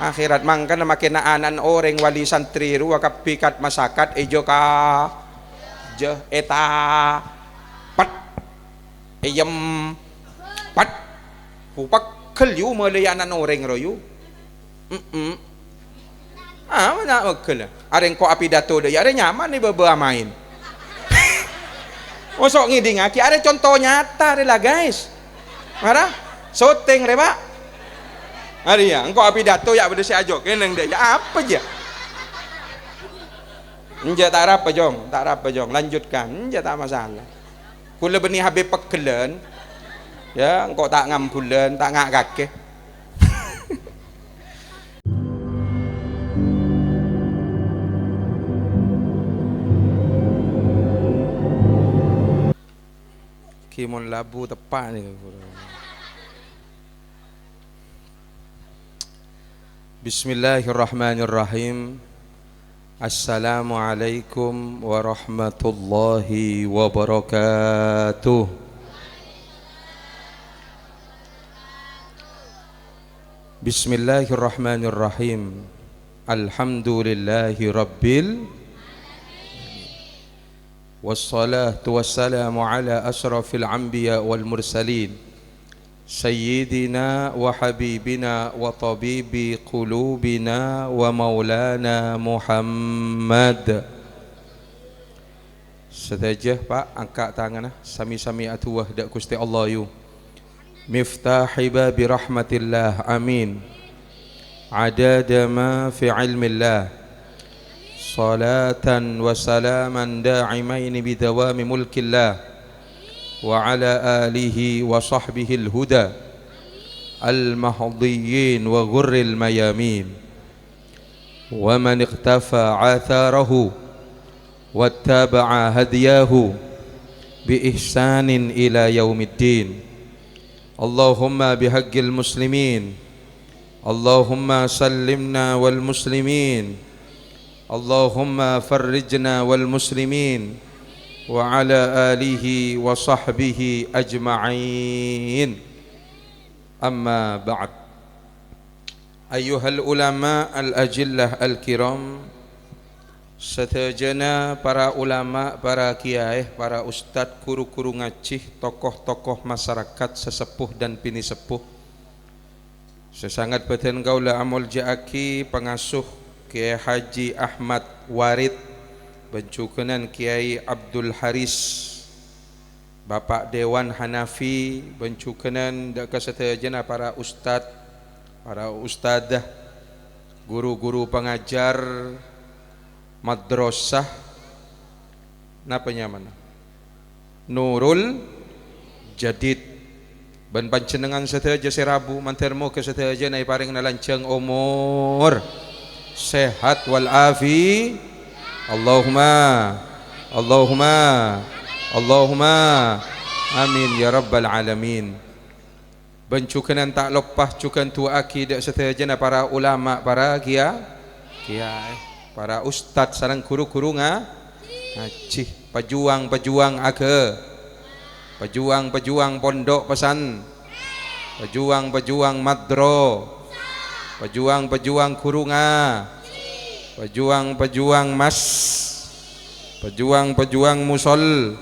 akhirat mangkan makinaanan orang wali santri ruwa kapikat masakat ejo ka je eta pat eyem pat pupak kelyu melayanan orang royu mana okel areng ko api dato deui are nyaman nih beba main osok ngiding aki are contoh nyata lah guys marah syuting re pak hari ya engkau api dato ya beda si ajo keneng deh ya apa aja enja tak apa jong lanjutkan enja tak masalah kula benih habis pekelen ya engkau tak ngambulen tak ngak kakek kimon labu tepak ni. Bismillahirrahmanirrahim. Assalamualaikum warahmatullahi wabarakatuh. Bismillahirrahmanirrahim. Alhamdulillahi rabbil wassalatu wassalamu ala asrafil anbiya wal mursalin sayyidina wa habibina wa tabibi qulubina wa maulana Muhammad. Sedajah Pak angkat tangan sami-sami atuwah dak Gusti Allah yu miftahi babi rahmatillah amin adada ma fi ilmillah salatan wa salaman da'imain bidawami mulkillah wa ala alihi wa sahbihi al-huda al-mahdiyyin wa ghurril mayamin wa man iqtafa atharahu wattaba'a hadiyahu bi ihsanin ila yaumiddin. Allahumma bihaqqil muslimin Allahumma sallimna wal muslimin Allahumma farrijna wal muslimin wa ala alihi wa sahbihi ajma'in. Amma ba'd. Ayyuhal ulama al-ajillah al-kiram, setajana para ulama, para kiai, para ustad, guru-guru ngacih, tokoh-tokoh masyarakat sesepuh dan bini sepuh. Sesangat badan kaula amul ja'aki pengasuh Kiai Haji Ahmad Warid bencukenan Kiai Abdul Haris Bapak Dewan Hanafi bencukenan dak kasetajana para ustad, para ustadah, guru-guru pengajar madrasah napanya mana Nurul Jadid ban panjenengan sedaja serabu mantermo kesedaja nai paring nalanceng umur sehat wal afi Allahumma amin ya rabbal alamin. Bencukenan tak lepas cukan tua akidah setajana para ulama, para kiai, para ustad sareng guru-guru ngaji, pejuang age, pejuang pondok pesan, pejuang madro, pejuang kurunga, pejuang mas, pejuang musol,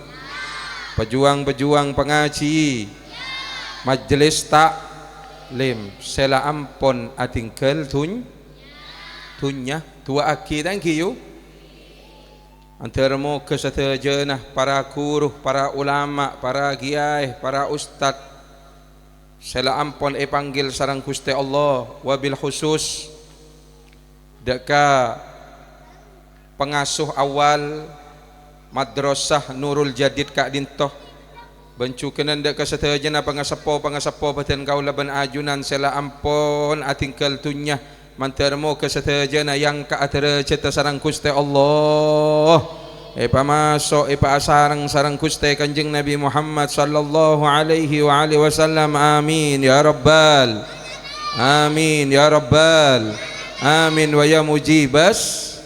pejuang pengaji, majelis taklim, sela ampon atingkel tunya tua aki thank you. Antaramu kesetajana para guru, para ulama, para kiai, para ustad, sela ampon panggil sarang Gusti Allah wabil khusus deka pengasuh awal madrasah Nurul Jadid Kak Dintoh bencukenan deka setajana pangasepo badan kaula ban ajunan sela ampon atingkel tunya mantarmo kesetajana yang ka derajat sarang Gusti Allah pamasok sarang Gusti Kanjeng Nabi Muhammad sallallahu alaihi wa alihi wasallam. Amin ya rabbal amin wa ya mujibas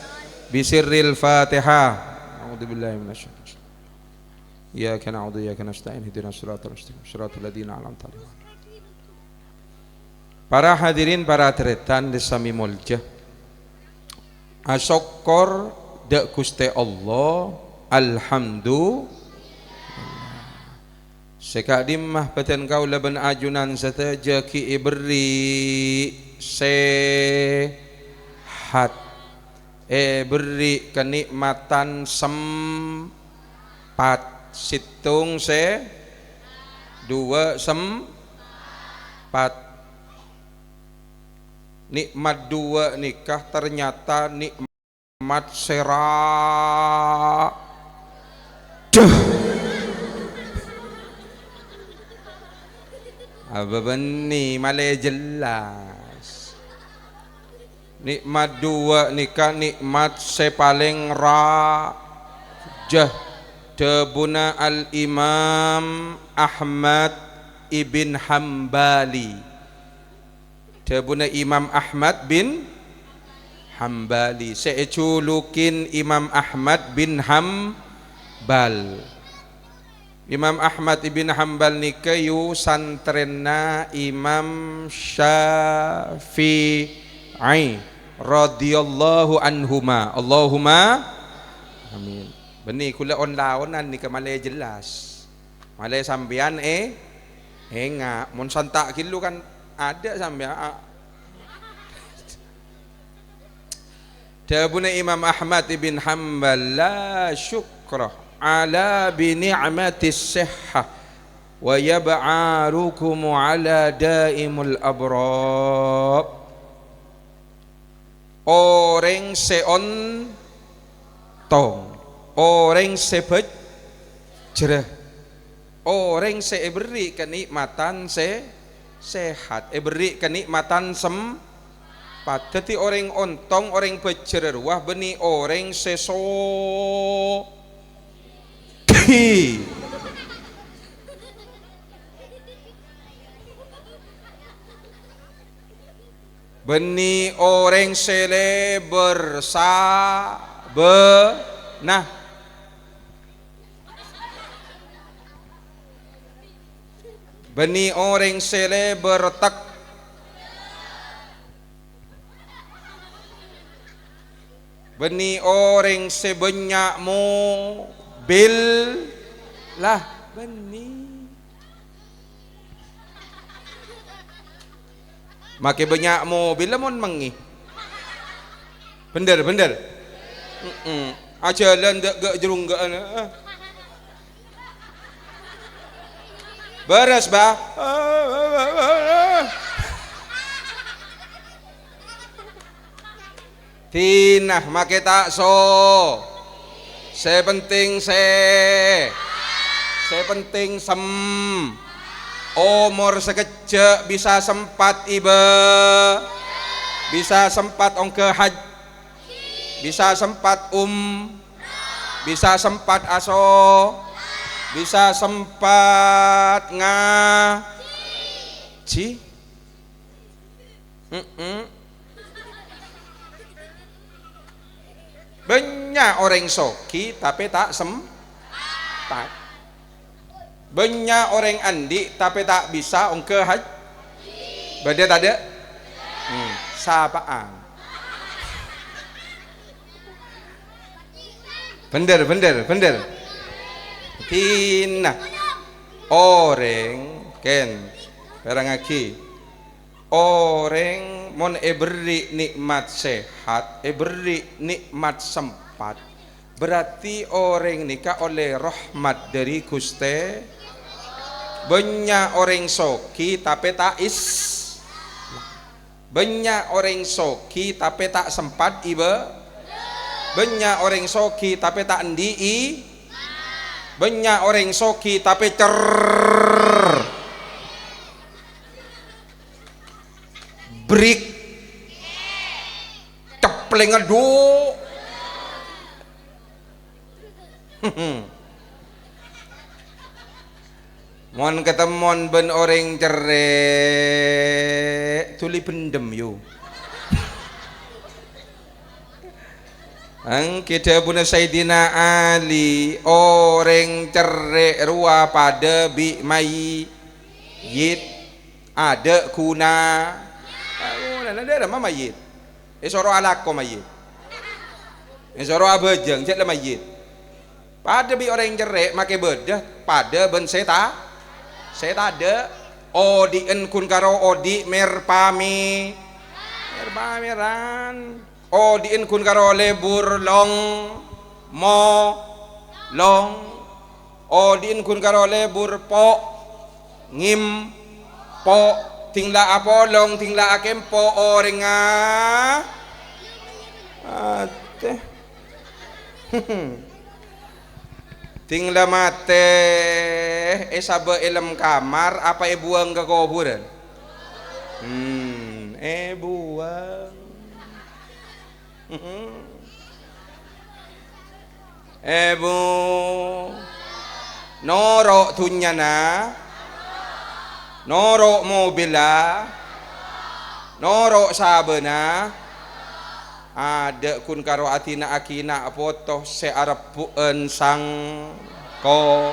bisirril Fatihah. A'udzubillahi minasyaitonir rajim. Iyyaka na'budu wa iyyaka nasta'in ihdinas siratal mustaqim siratal ladzina an'amta 'alaihim. Para hadirin para tretan desami mulja. Asyokor dak Gusti Allah alhamdulillah. Sekadimah paten kau laban ajunan sateja ki beri sehat beri kenikmatan sempat situng dua sempat nikmat dua nikah ternyata nikmat apa beni malai jelas nikmat dua nikah nikmat sepaling rajah debuna al Imam Ahmad ibn Hambali debuna Imam Ahmad bin Hambali seeculukin Imam Ahmad bin Hambal. Imam Ahmad ibn Hambal nika yu santrenna Imam Syafi'i radhiyallahu anhuma. Allahumma amin. Beni kula on laonan nika malay jelas. Malay sampean enga mun santak kilu kan ada sampean. Dabuna Imam Ahmad ibn Hanbal la syukrah ala bi ni'matis sihhah wa yab'arukum ala daimul abrab. Orang seon tong, orang sebejreh, orang beri kenikmatan sehat, beri kenikmatan sempat. Jadi orang ontong, orang bejreh, wah beni orang sesoki. Beni orang sele nah beni orang sele bertek beni orang sebanyak mobil lah beni make banyak mobil lemon mengi bener aja lendak gak jerung gak beres bah tinah make tak sepenting sepenting umur sekejap bisa sempat iba bisa sempat ongke haji bisa sempat bisa sempat bisa sempat ngaji banyak orang soki tapi tak sempat. Banyak orang andi tapi tak bisa ongke haji. Beda tak ada? Sapaan. Bener. Tina orang ken perangaki orang mon beri nikmat sehat, beri nikmat sempat. Berarti orang nikah oleh rahmat dari Gusti. Banyak orang soki tapi tak banyak orang soki tapi tak sempat iba. Banyak orang soki tapi tak ndi banyak orang soki tapi break cepleng ngeduk. Mon ketemon ben orang cerai tuli pendem yo. Ang kita buna Sayyidina Ali orang cerai ruah pada bi mayit ada kuna ada mah mayit. Soro alako mayit. Soro abejeng cek lah mayit. Pada bi orang jerek make bedah pada ben seta ada odi enkun karo odi merpami merpameran odi enkun karo lebur long mo long odi enkun karo lebur po ngim po tingla apolong tingla akempo orenga ate tingla mate sabe ilem kamar apa buang ke kuburan buang bu norok tunyana norok mobila norok sabena ada kun karo atina akina foto se arepuen sang ko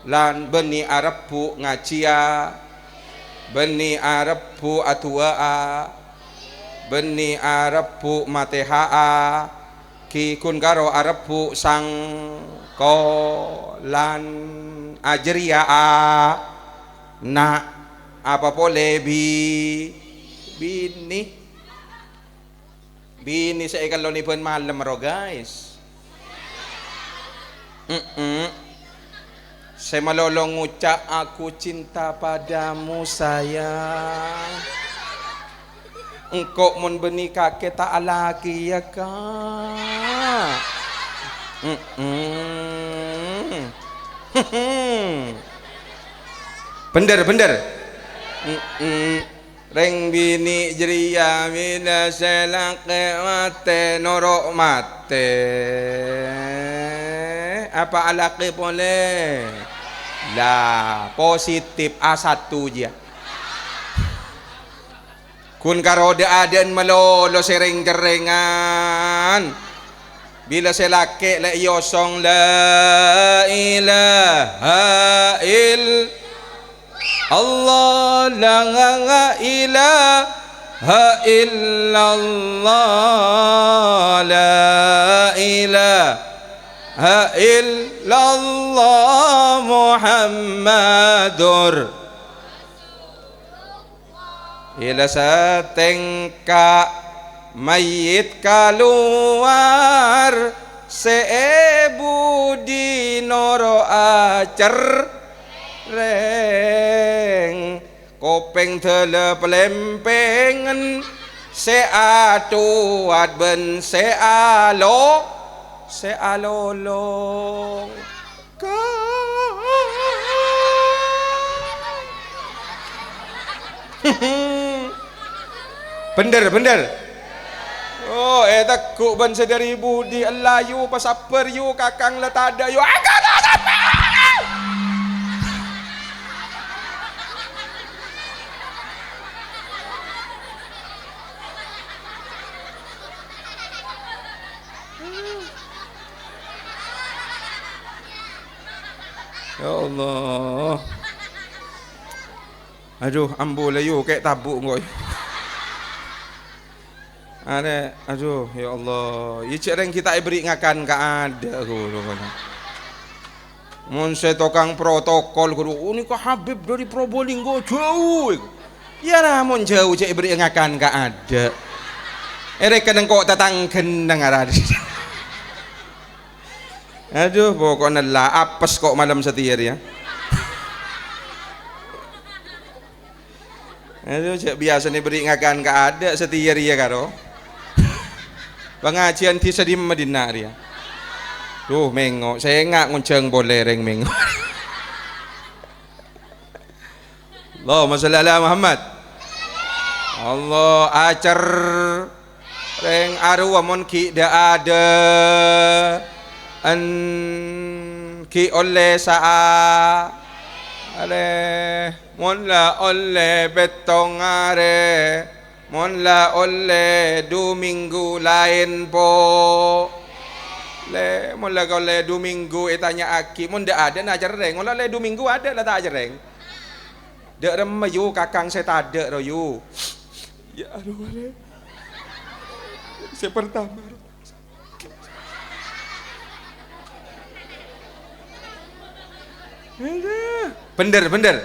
lan beni arepu ngacia beni arepu atua beni arepu matehaa ki kun karo arepu sang ko lan ajria na apa boleh bini saya kalau ni pun malam ro guys saya malolong ngucap aku cinta padamu sayang engkau mun beni kakek tak laki ya kak bener reng bini jeria mina selake mate norok mate apa alaki boleh lah positif A1 dia kun karode aden melolo sereng jerengan bila selake la yosong la ilaha illallah Allah la ilaha illallah la ilaha illallah Muhammadur ila satengka mayit keluar seebu di noro acer reng kopeng tele pelempengen seatuat ben sealolong bener oh eta ku ban sedari budi elayu pasaper yu kakang letada yu ya Allah aduh ambu layu kayak tabuk ngoy ada aduh ya Allah ya cik reng kita beri ngakan ka ada kudu mun saya tokang protokol kudu ini kok Habib dari Probolinggo jauh ya namun jauh cik beri ngakan ka ada kadang kok tatang gendang arah aduh pokoknya lah apes kok malam setir ya aduh cik biasa nih beri ngakan ka ada setir ya karo pengajian di sedim Madinah dia tuh mengok saya ngak ngunceng boleh reng mengok Allahumma sholli ala Muhammad Allah acer reng aru amon ki da ada an ki oleh saa ale mon la oleh betong are mon la oleh 2 minggu lain po le mon la oleh 2 minggu tanya aki mon dak ada na jereng mon la 2 minggu ada lah tak jereng dak rem yu kakang saya tak ada ro yu Ya aduh boleh. Saya pertama. Bener.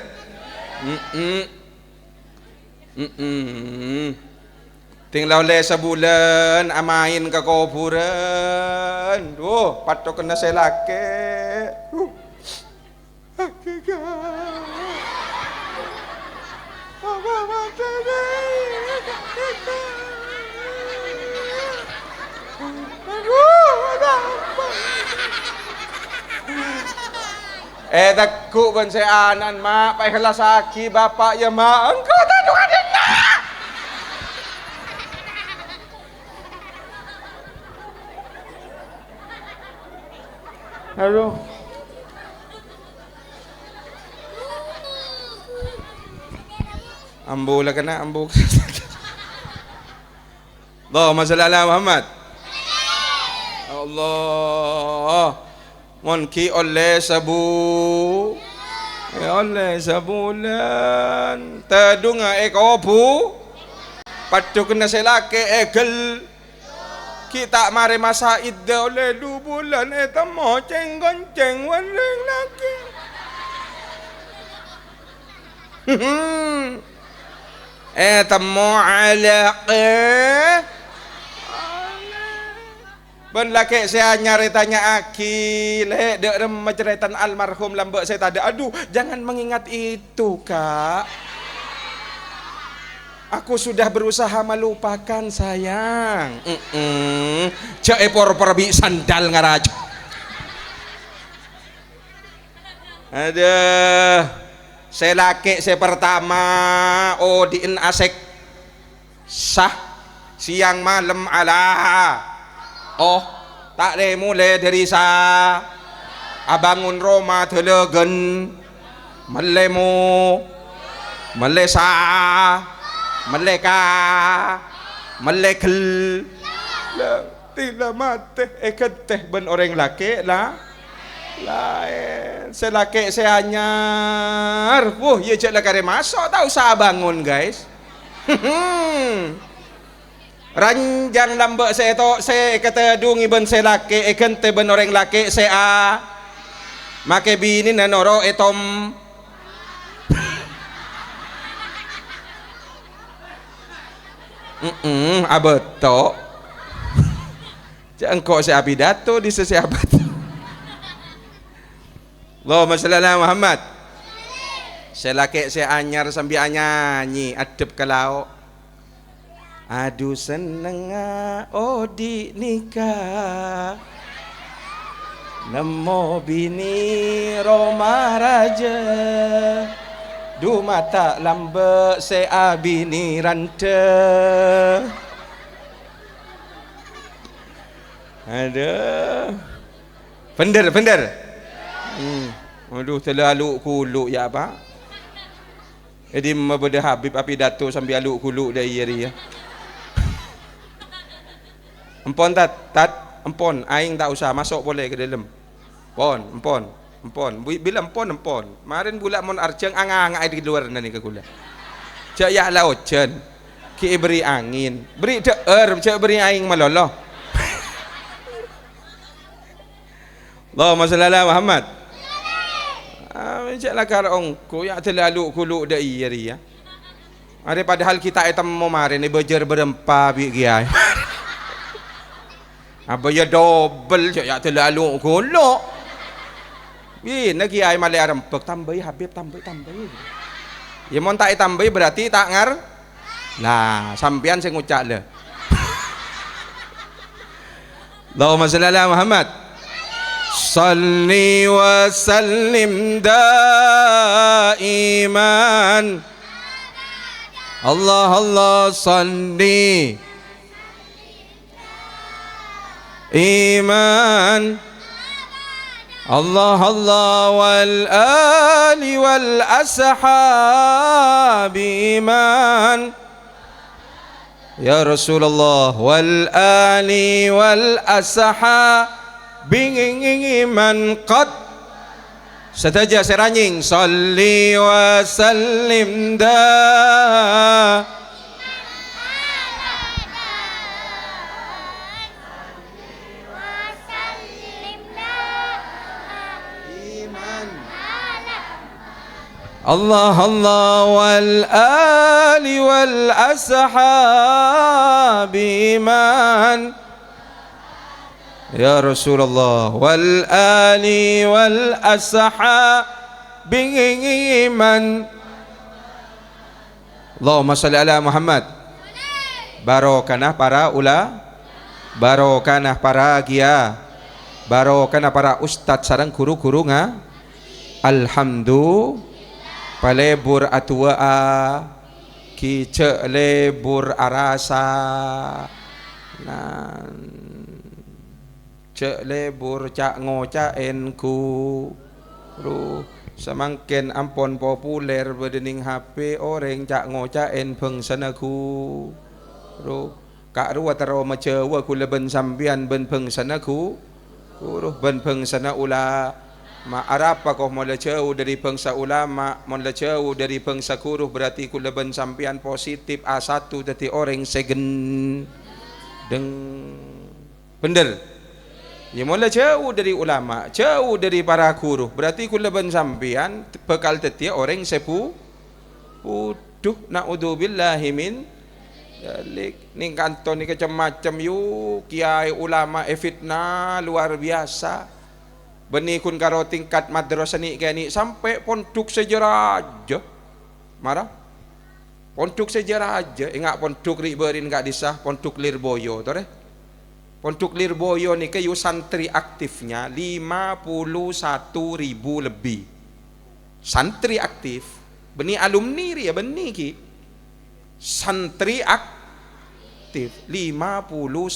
Tinggal oleh sebulan amain ke kuburan. Patok kena saya laki. Takut pun saya anan mak, pai kelas aki bapak ya mak. Engkau tak ada nak. Aduh. Ambu lah kena ambu. Allahumma shalli ala Muhammad. Allah. Mon ki oleh sabu. Oleh sabulan. Tadunga ekobu. Padu kena selake egel. Kita mari masa idda oleh 2 bulan tamo ceng-gonceng waling lagi. Tamo alaqe. Ben laki saya nyaritanya aki lek dek remajeritan almarhum lambek saya tak ada. Aduh, jangan mengingat itu, Kak. Aku sudah berusaha melupakan, sayang. Cek epor bi sandal ngaraj. Ada saya laki saya pertama diin asek sah siang malam ala. Tak boleh mulai dari abangun Roma telegen melemu melesa meleka melekel tidak mati keteh ben orang laki lah lain selaki saya anyar ya cek lah kare masuk tak usah bangun guys. Ranjang lambek saya tok saya kata dungi ben saya laki kente ben orang laki saya make bini nanoro etom abeto jangan kok saya pidato di sesiabat. Allahumma shalli ala Muhammad. Saya laki saya anyar sambil nyanyi adep kalau aduh seneng di nikah nemo bini Roma raja du mata lambe se bini rante ada bener aduh terlalu kuluk ya apa jadi membeda Habib api dato sambil aluk kuluk dari ya. Empon empon aing tak usah masuk boleh ke dalam. Empon. Bila empon. Marin bulan mon arjeng angang di luar nani ke gula. Cak ya laut cen. Ki beri angin. Beri cak beri aing maloloh. Allahumma shalli ala Muhammad. Cak lah karongku ya terlalu kuluk dah iya ya. Ada padahal kita etam mau marin ni bejer berempa bi giai. Apa ya double je ya terlalu golok. Lagi ai malai rempek tambah Habib tambah. Ya mon tak tambah berarti tak ngar. Lah sampean sing ngucak le. Allahumma shalli ala Muhammad. Salli wa sallim daiman. Allah salli iman Allah wal ali wal ashab iman ya Rasulullah wal ali wal ashab iman qad setaja seranying salli wa sallim da Allah Allah wal ali wal ashabi man ya Rasulullah wal ali wal ashabi man Allahumma salli ala Muhammad. Barokana para barokana para gia, barokana para ustad sareng guru-guru nga. Alhamdulillah palebur atua ki ce lebur arasa nan ce lebur cak ngocaen ku ru samangken ampon populer bedening HP orang cak ngocaen bengsana ku ru kak ru wataro macewa ku leben sambian ben bengsana ku ru ben bengsana ula ma arapa kau mula jauh dari bangsa ulama, mula jauh dari bangsa kuruh berarti ku leben sampian positif A1 jadi orang segen deng bener ya mula jauh dari ulama, jauh dari para kuruh berarti ku leben sampian bekal tetia orang sepu uduh naudzubillahi min dalik ning kanton ni macam-macam yu kiai ulama fitnah luar biasa. Beni kun karo tingkat madrasah ni kani sampai pondok sejarah aja marah pondok sejarah aja ingat pondok riberin gak disah pondok Lirboyo tuh deh pondok Lirboyo ni kayu santri aktifnya 51.000 lebih santri aktif beni alumni ya beni ki santri aktif 51.000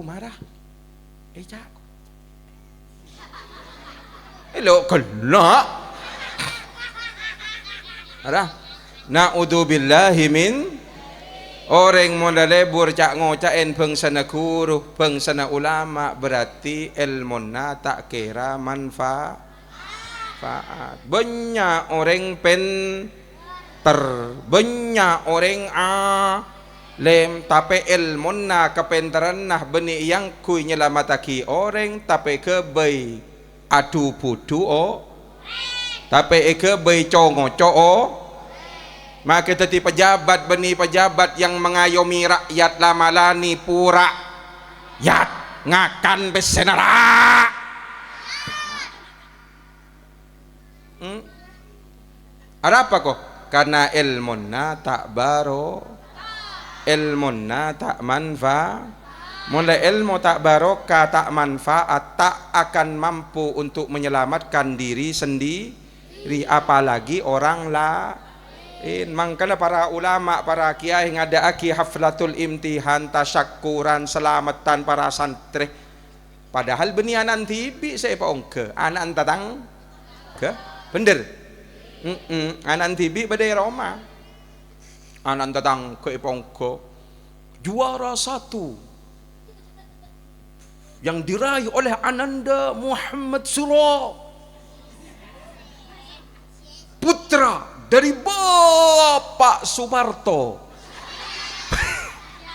marah cak hello kena ada naudzubillahi min orang mula lebur cak ngocaen bengsana guru bengsana ulama berarti ilmuna tak kira manfaat banyak orang banyak orang alim tapi ilmuna kepenteran nah benih yang kui nyelamataki orang tapi kebaik adu pudu tapi eke bayi congo maka tadi pejabat beni pejabat yang mengayomi rakyat lamalani pura yat ngakan besenara ada apa kok karena ilmunna tak baro ilmunna tak manfaat mulai ilmu tak barokah tak manfaat tak akan mampu untuk menyelamatkan diri sendiri apalagi orang lain. Makanya para ulama para kiai ngadaaki haflatul imtihan tasyakuran selamatan para santri padahal beni anak tibi saya paongke anak tatang ke bener anak tibi badai Roma anak tatang ke paongke juara 1 yang diraih oleh Ananda Muhammad Suro putra dari Bapak Sumarto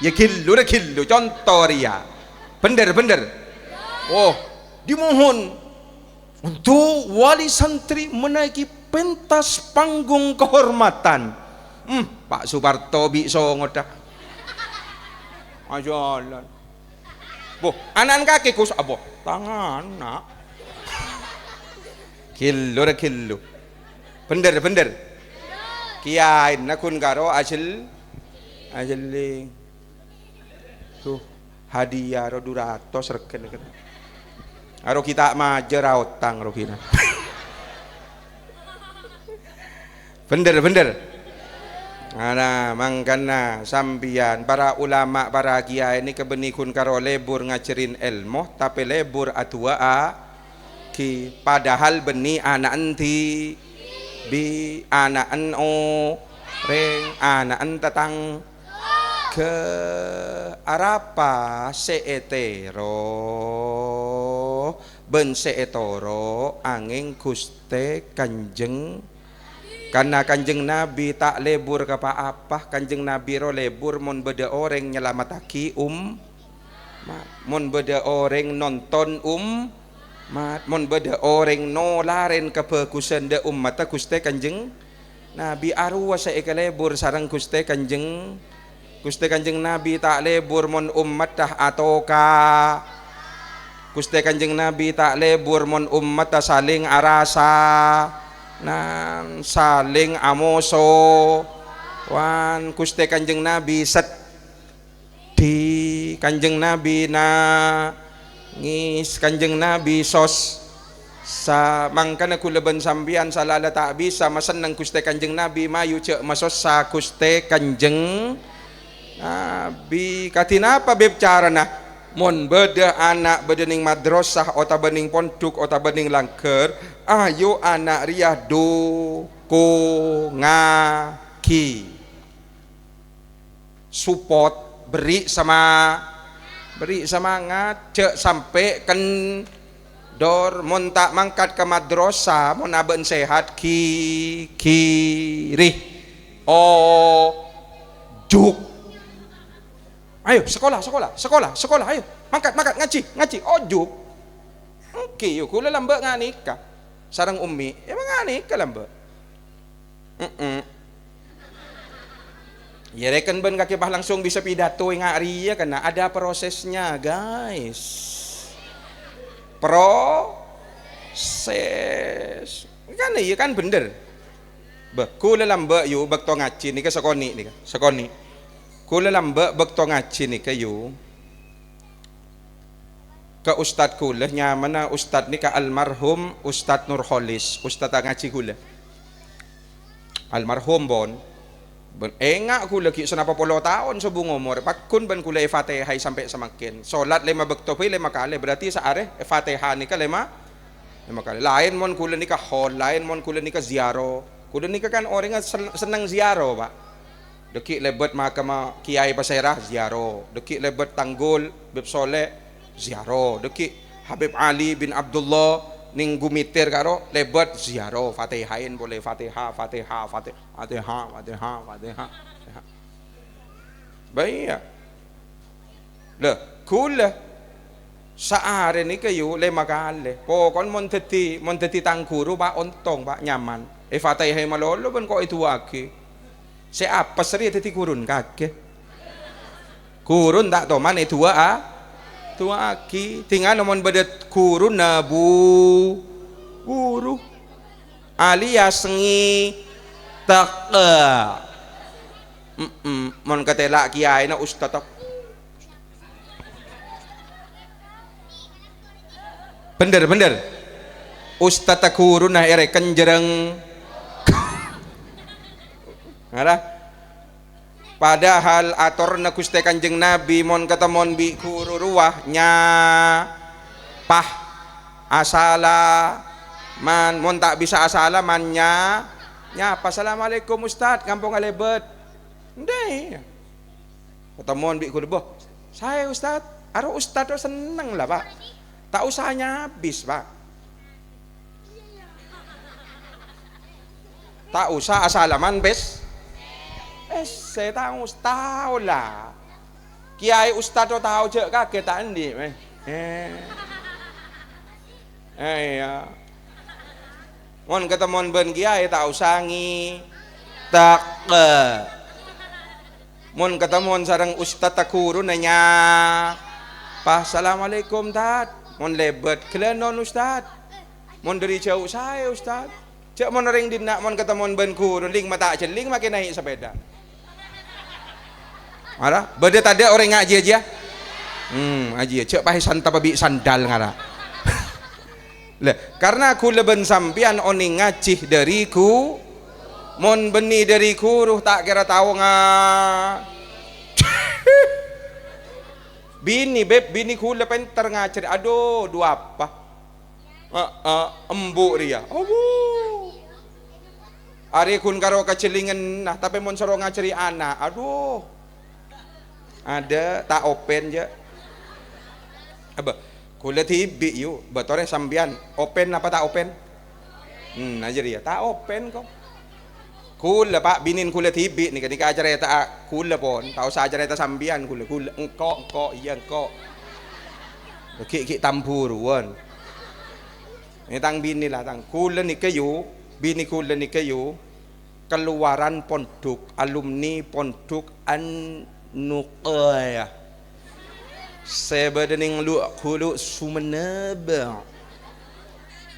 ya killu contoh ria bener oh dimohon untuk wali santri menaiki pentas panggung kehormatan Pak Sumarto biso ngodah ajalan boh, anak kaki kus aboh tangan nak kilo bener kiai nakun karo ajel tuh hadiah ro 200 reken aro kita majer rautang ro kina bener Nah, mangkana sambian para ulama para kiai ini kebenikun karo lebur ngajarin ilmu tapi lebur atua ki padahal beni anak enti bi anak reng anak tatang ke arapa seetero ben seetoro angin Guste Kanjeng karena Kanjeng Nabi tak lebur ke apa Kanjeng Nabi ro lebur mun beda orang nyelamataki mon beda orang nonton mat mon beda orang no laren kebagusan de umat Gusti Kanjeng Nabi arwah saya kelebur sarang Gusti Kanjeng Nabi tak lebur mon umat dah atoka Gusti Kanjeng Nabi tak lebur mon umat dah saling arasa nan saling amoso wan Gusti Kanjeng Nabi sedih Kanjeng Nabi na ngis Kanjeng Nabi sos sa mangkana kulaban sambian salala tak bisa masenang Gusti Kanjeng Nabi mayu cek masos sa Gusti Kanjeng Nabi katinapa bicara na mon beda anak bedening madrasah ota bening pondok ota bening langker ayo anak riah do ko ngaki support beri semangat cek sampai kendor mon tak mangkat ke madrasah mon aben sehat kiri juk ayo sekolah ayo mangkat ngaji juk oke yuk kula lambe nganika sarang ummi emang nganika lambe ya reken ben kaki bah langsung bisa pidato yang hari ya karena ada prosesnya guys proses kan iya kan bener kula lambe yuk bekto ngaji nika sekoni kula lambe bekto ngaji nika yuk ke ustad kula nyamana ustad nika almarhum Ustad Nurholis ustad ngaji kula almarhum bon enggak kula ki senapa puluh tahun sebung umur pakun ban kula Fatihah sampai semakin salat 5 bekto 5 kali berarti saare Fatihah nika 5 kali lain mon kula nika hol lain mon kula nika ziaro kula nika kan orang senang ziaro pak deki lebet mahkamah kiai paserah ziaro deki lebet tanggul beb soleh ziaro deki Habib Ali bin Abdullah ning gumitir karo lebet ziaro Fatihain boleh Fatihah baik le kula saare ni kayu 5 kali pokon mon teti tangkuru pak ontong pak nyaman Fatihah malolo ben kok itu aki si apa seri teti kurun kake kurun tak toman itu tua aki tinggal nomon bedet kurun nabu guru alias ngi tak mon katela kiai na ustad bener ustad kurun na ere kenjereng ngara padahal ator na Gusti Kanjeng Nabi mon katamon bi kururuah nya pah asala man mon tak bisa asala man nya assalamualaikum ustad kampung alebet ndey katamon bi kururuh saya ustad aro ustad seneng lah pak tak usahanya habis pak tak usah asalaman bes saya tahu lah kiai ustad tahu je kaget tak endi ya mon ketemon ben kiai tak usangi tak mon ketemon sareng ustad takuru nanya pak assalamualaikum tat mon lebet kelenon ustad mon dari jauh saya ustad cek mon ring dinak mon ketemon ben kurun ling mata jeling makin naik sepeda Ara, beda tadi orang ngaji aja. Aji cek pahe santa babi sandal ngara. Lah, karena aku leben sampian oni ngaji dariku, mon beni dariku ruh tak kira tahu bini ku lepen terngacir. Aduh, dua apa? Embuk dia. Ari kun karo kecelingan nah tapi mon soro ngaceri anak. Aduh. Ada tak open je apa kula tibi yuk betore sambian open apa tak open aja dia tak open kok kula pak binin kula tibi nih ketika acara tak kula pon tahu usah acara sambian kula engkau iya engkau ki tamburuan tang bini lah tang kula ni kayu bini kula ni kayu keluaran pondok alumni pondok An-Nuqayah sebedening lu hulu Sumeneb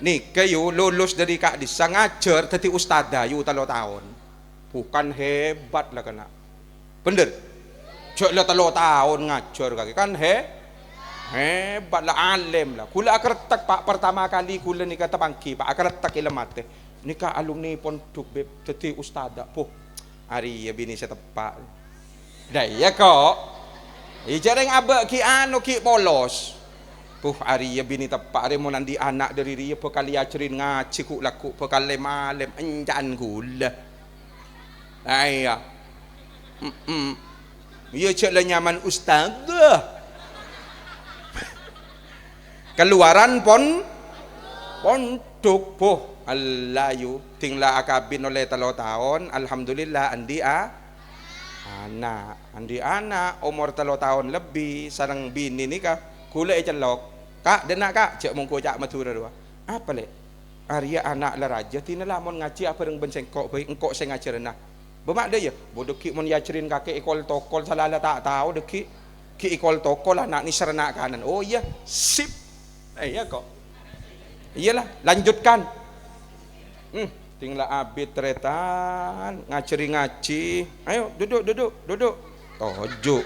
ni kayu lulus dari Kak Disa ngajar tadi ustazah yu 3 tahun bukan hebat lah kena bener cok lah 3 tahun ngajar kaki kan hebat lah alim lah kula akretak pak pertama kali kula ni kata pangki pak akretak ilmu teh nikah alumni pondok beb tadi ustazah poh hari ya bini saya tepak dah ya kok jarang abak ki anu ki polos puh hari ya bini tepak hari mau nanti anak dari dia bekali ajarin ngaji ku laku bekali malam enjan gula ayah ya cek lah nyaman ustazah keluaran pondok poh Allayu tinglah akabin oleh 3 tahun alhamdulillah andi anak umur 3 tahun lebih sarang bini ni kah kula celok kak denak kak cek mongko cak madura dua apa lek Arya anak lah raja tina lamun ngaji apa reng bencengkok baik engkok saya ngajar nah bemak dia ya bodoh ki mun yacerin kakek ikol tokol salala tak tahu deki ki ikol tokol anak ni sernak kanan oh iya sip iya kok iyalah lanjutkan tinggal abid tretan ngajari ngaji ayo duduk tojo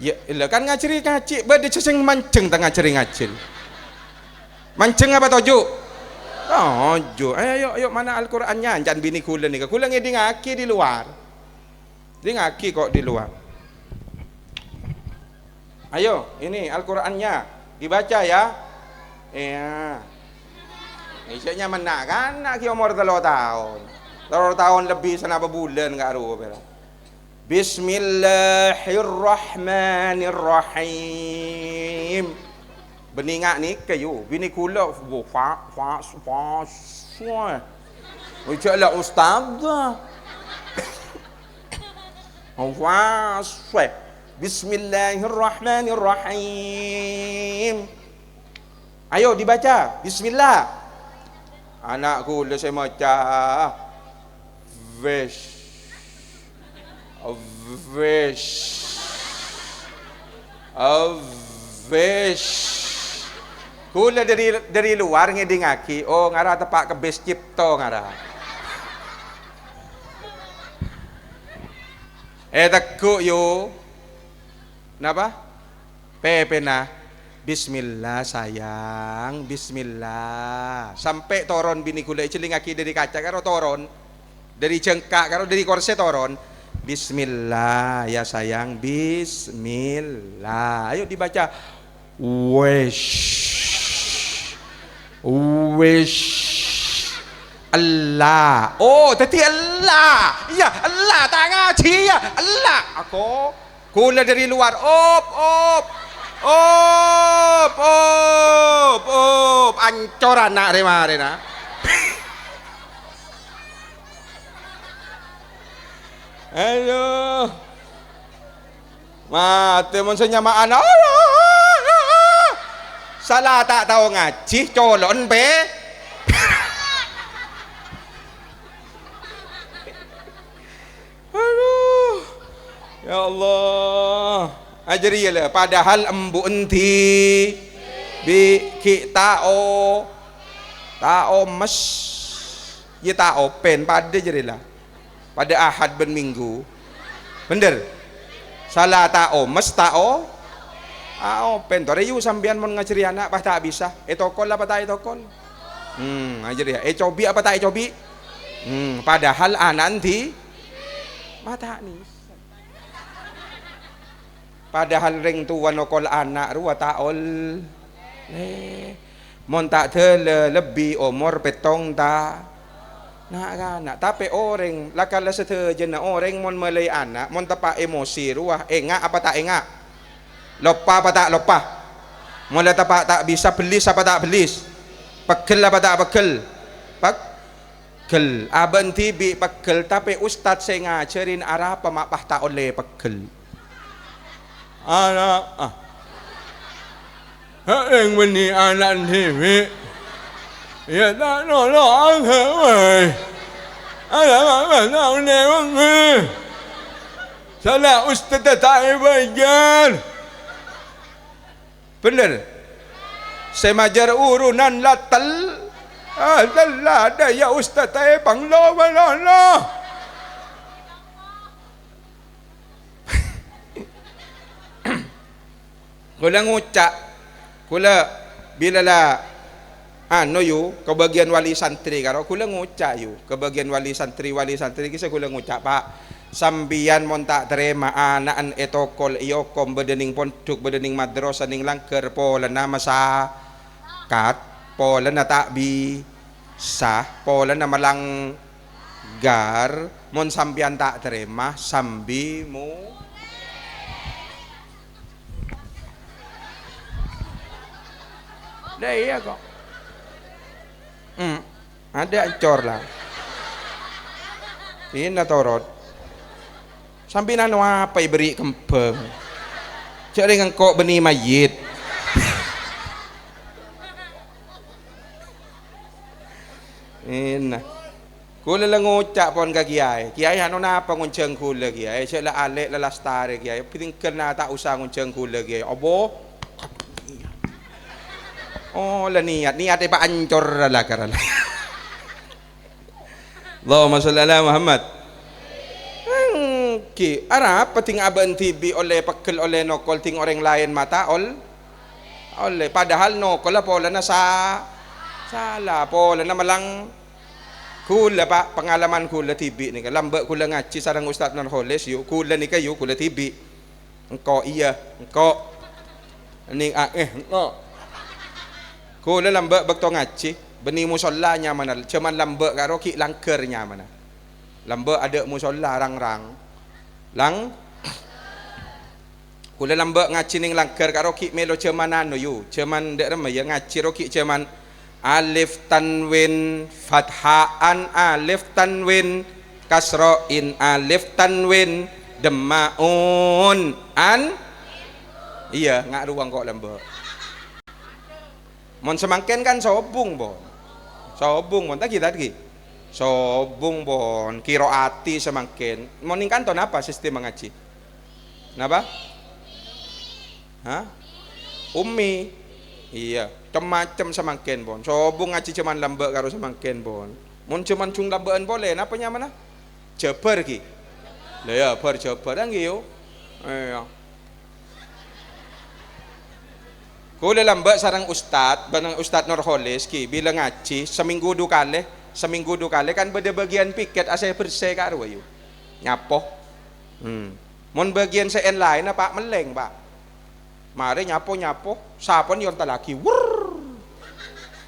ya ilah kan ngajari ngaji bade ceseng manceng tang ngajari ngaji manceng apa tojo ayo mana Al-Qur'annya jangan bini kula nih kula ngedi ngaki di luar di ngaki kok di luar ayo ini Al-Qur'annya dibaca ya iya isinya mana kan nak umur 3 tahun lebih sana bulan enggak ru Bismillahirrahmanirrahim beningak ni kayu bini kula ucaplah ustazah Bismillahirrahmanirrahim ayo dibaca bismillah anakku lah saya maca kula dari luar ngedingaki oh ngara tepak ke bes cipto ngara tekuk yo napa pepe nah Bismillah sayang, Bismillah. Sampai toron bini kula celingaki dari kaca karo toron, dari jengkak karo dari korset toron. Bismillah ya sayang, Bismillah. Ayo dibaca. Wish Allah. Oh, tadi Allah. Iya, Allah tak ngaji ya. Allah. Aku kula dari luar. Ancor anak remare aduh mati mun senyama anak salah tak tahu ngaji colon be aduh ya Allah ajari lah padahal embu enti bi ki tao mes ye tao pen pada jadilah pada ahad ben minggu bener salah tao mes tao pen tore yu sambian mon ngajari anak pas tak bisa tokol apa tak tokol ajari cobi apa tak cobi padahal anak enti mata ni padahal ring tuan nokol anak ruwa taol mon tak tele lebih umur petong ta nak anak tapi orang lakala setejen orang mon melai anak mon tepak emosi ruah engak apa tak engak lupa apa tak lupa mon tepak tak bisa belis apa tak belis pegel apa tak pegel pegel aben tibi pegel tapi ustaz saya ngajarin arah pemak tak oleh pegel anak yang beni anak TV Ya tak nolak weh. Alamak tahu ni weh. Salah ustaz tak bayar. Benar. Saya majar urunan latal. Adalah ada ya ustaz tak banglo balolo. Kula ngucak, kula bila lah anu yu kebagian wali santri karo kula ngucak yu kebagian wali santri kisah kula ngucak Pak sambian mon tak terima anaan etokol iyokom bedening pondok bedening madrasah ning langker pola nama sakat pola na tak bisa pola na malanggar mon sambian tak terima sambimu dah iya kok ada ancor lah ini torot sampai nano apa beri kempeng cak dengan kok benih mayit ini kula lang ngucak pon ka kiai ano na pa ngunceng kula kiai cak la alek la lastare kiai pitingker na tak usah ngunceng kula kiai obo oh lah niat pa ancor lah karena Allahumma sholli ala Muhammad ki ara pating aban TV oleh pakel oleh nokol ting orang lain mata oleh padahal nokol pola na salah pola na malang kula Pak pengalaman kula TV ni lambat kula ngaji sareng Ustaz Nurholis yuk kula ni kayu kula TV engkau iya engkau ni engkau kula lambat bakto ngaji benih musallanya mana cuman lambat karo ki langkernya mana lambat ada musalla rang-rang lang kula lambat ngaji ning langker karo ki melo cuman anu yu cuman dek remeh ya ngaji ro ki cuman alif tanwin fathaan alif tanwin kasroin alif tanwin demaun an iya ngak ruang kok lambat mon semangken kan sobung bon tak kita lagi sobung bon kiroati semangken mon ning kanton apa sistem mengaji napa ummi iya macam semangken bon sobung ngaji cuman lambek karo semangken bon mon cuman cung lambean boleh napa nya mana jeber ki lah ya bar jeber kan yo iya kula lambak sarang ustad banang Ustad Nurholis ki bila ngaji seminggu dua kali kan beda bagian piket asa bersih karo ayo nyapoh mon bagian sen lain apa meleng Pak mari nyapo sapon yon lagi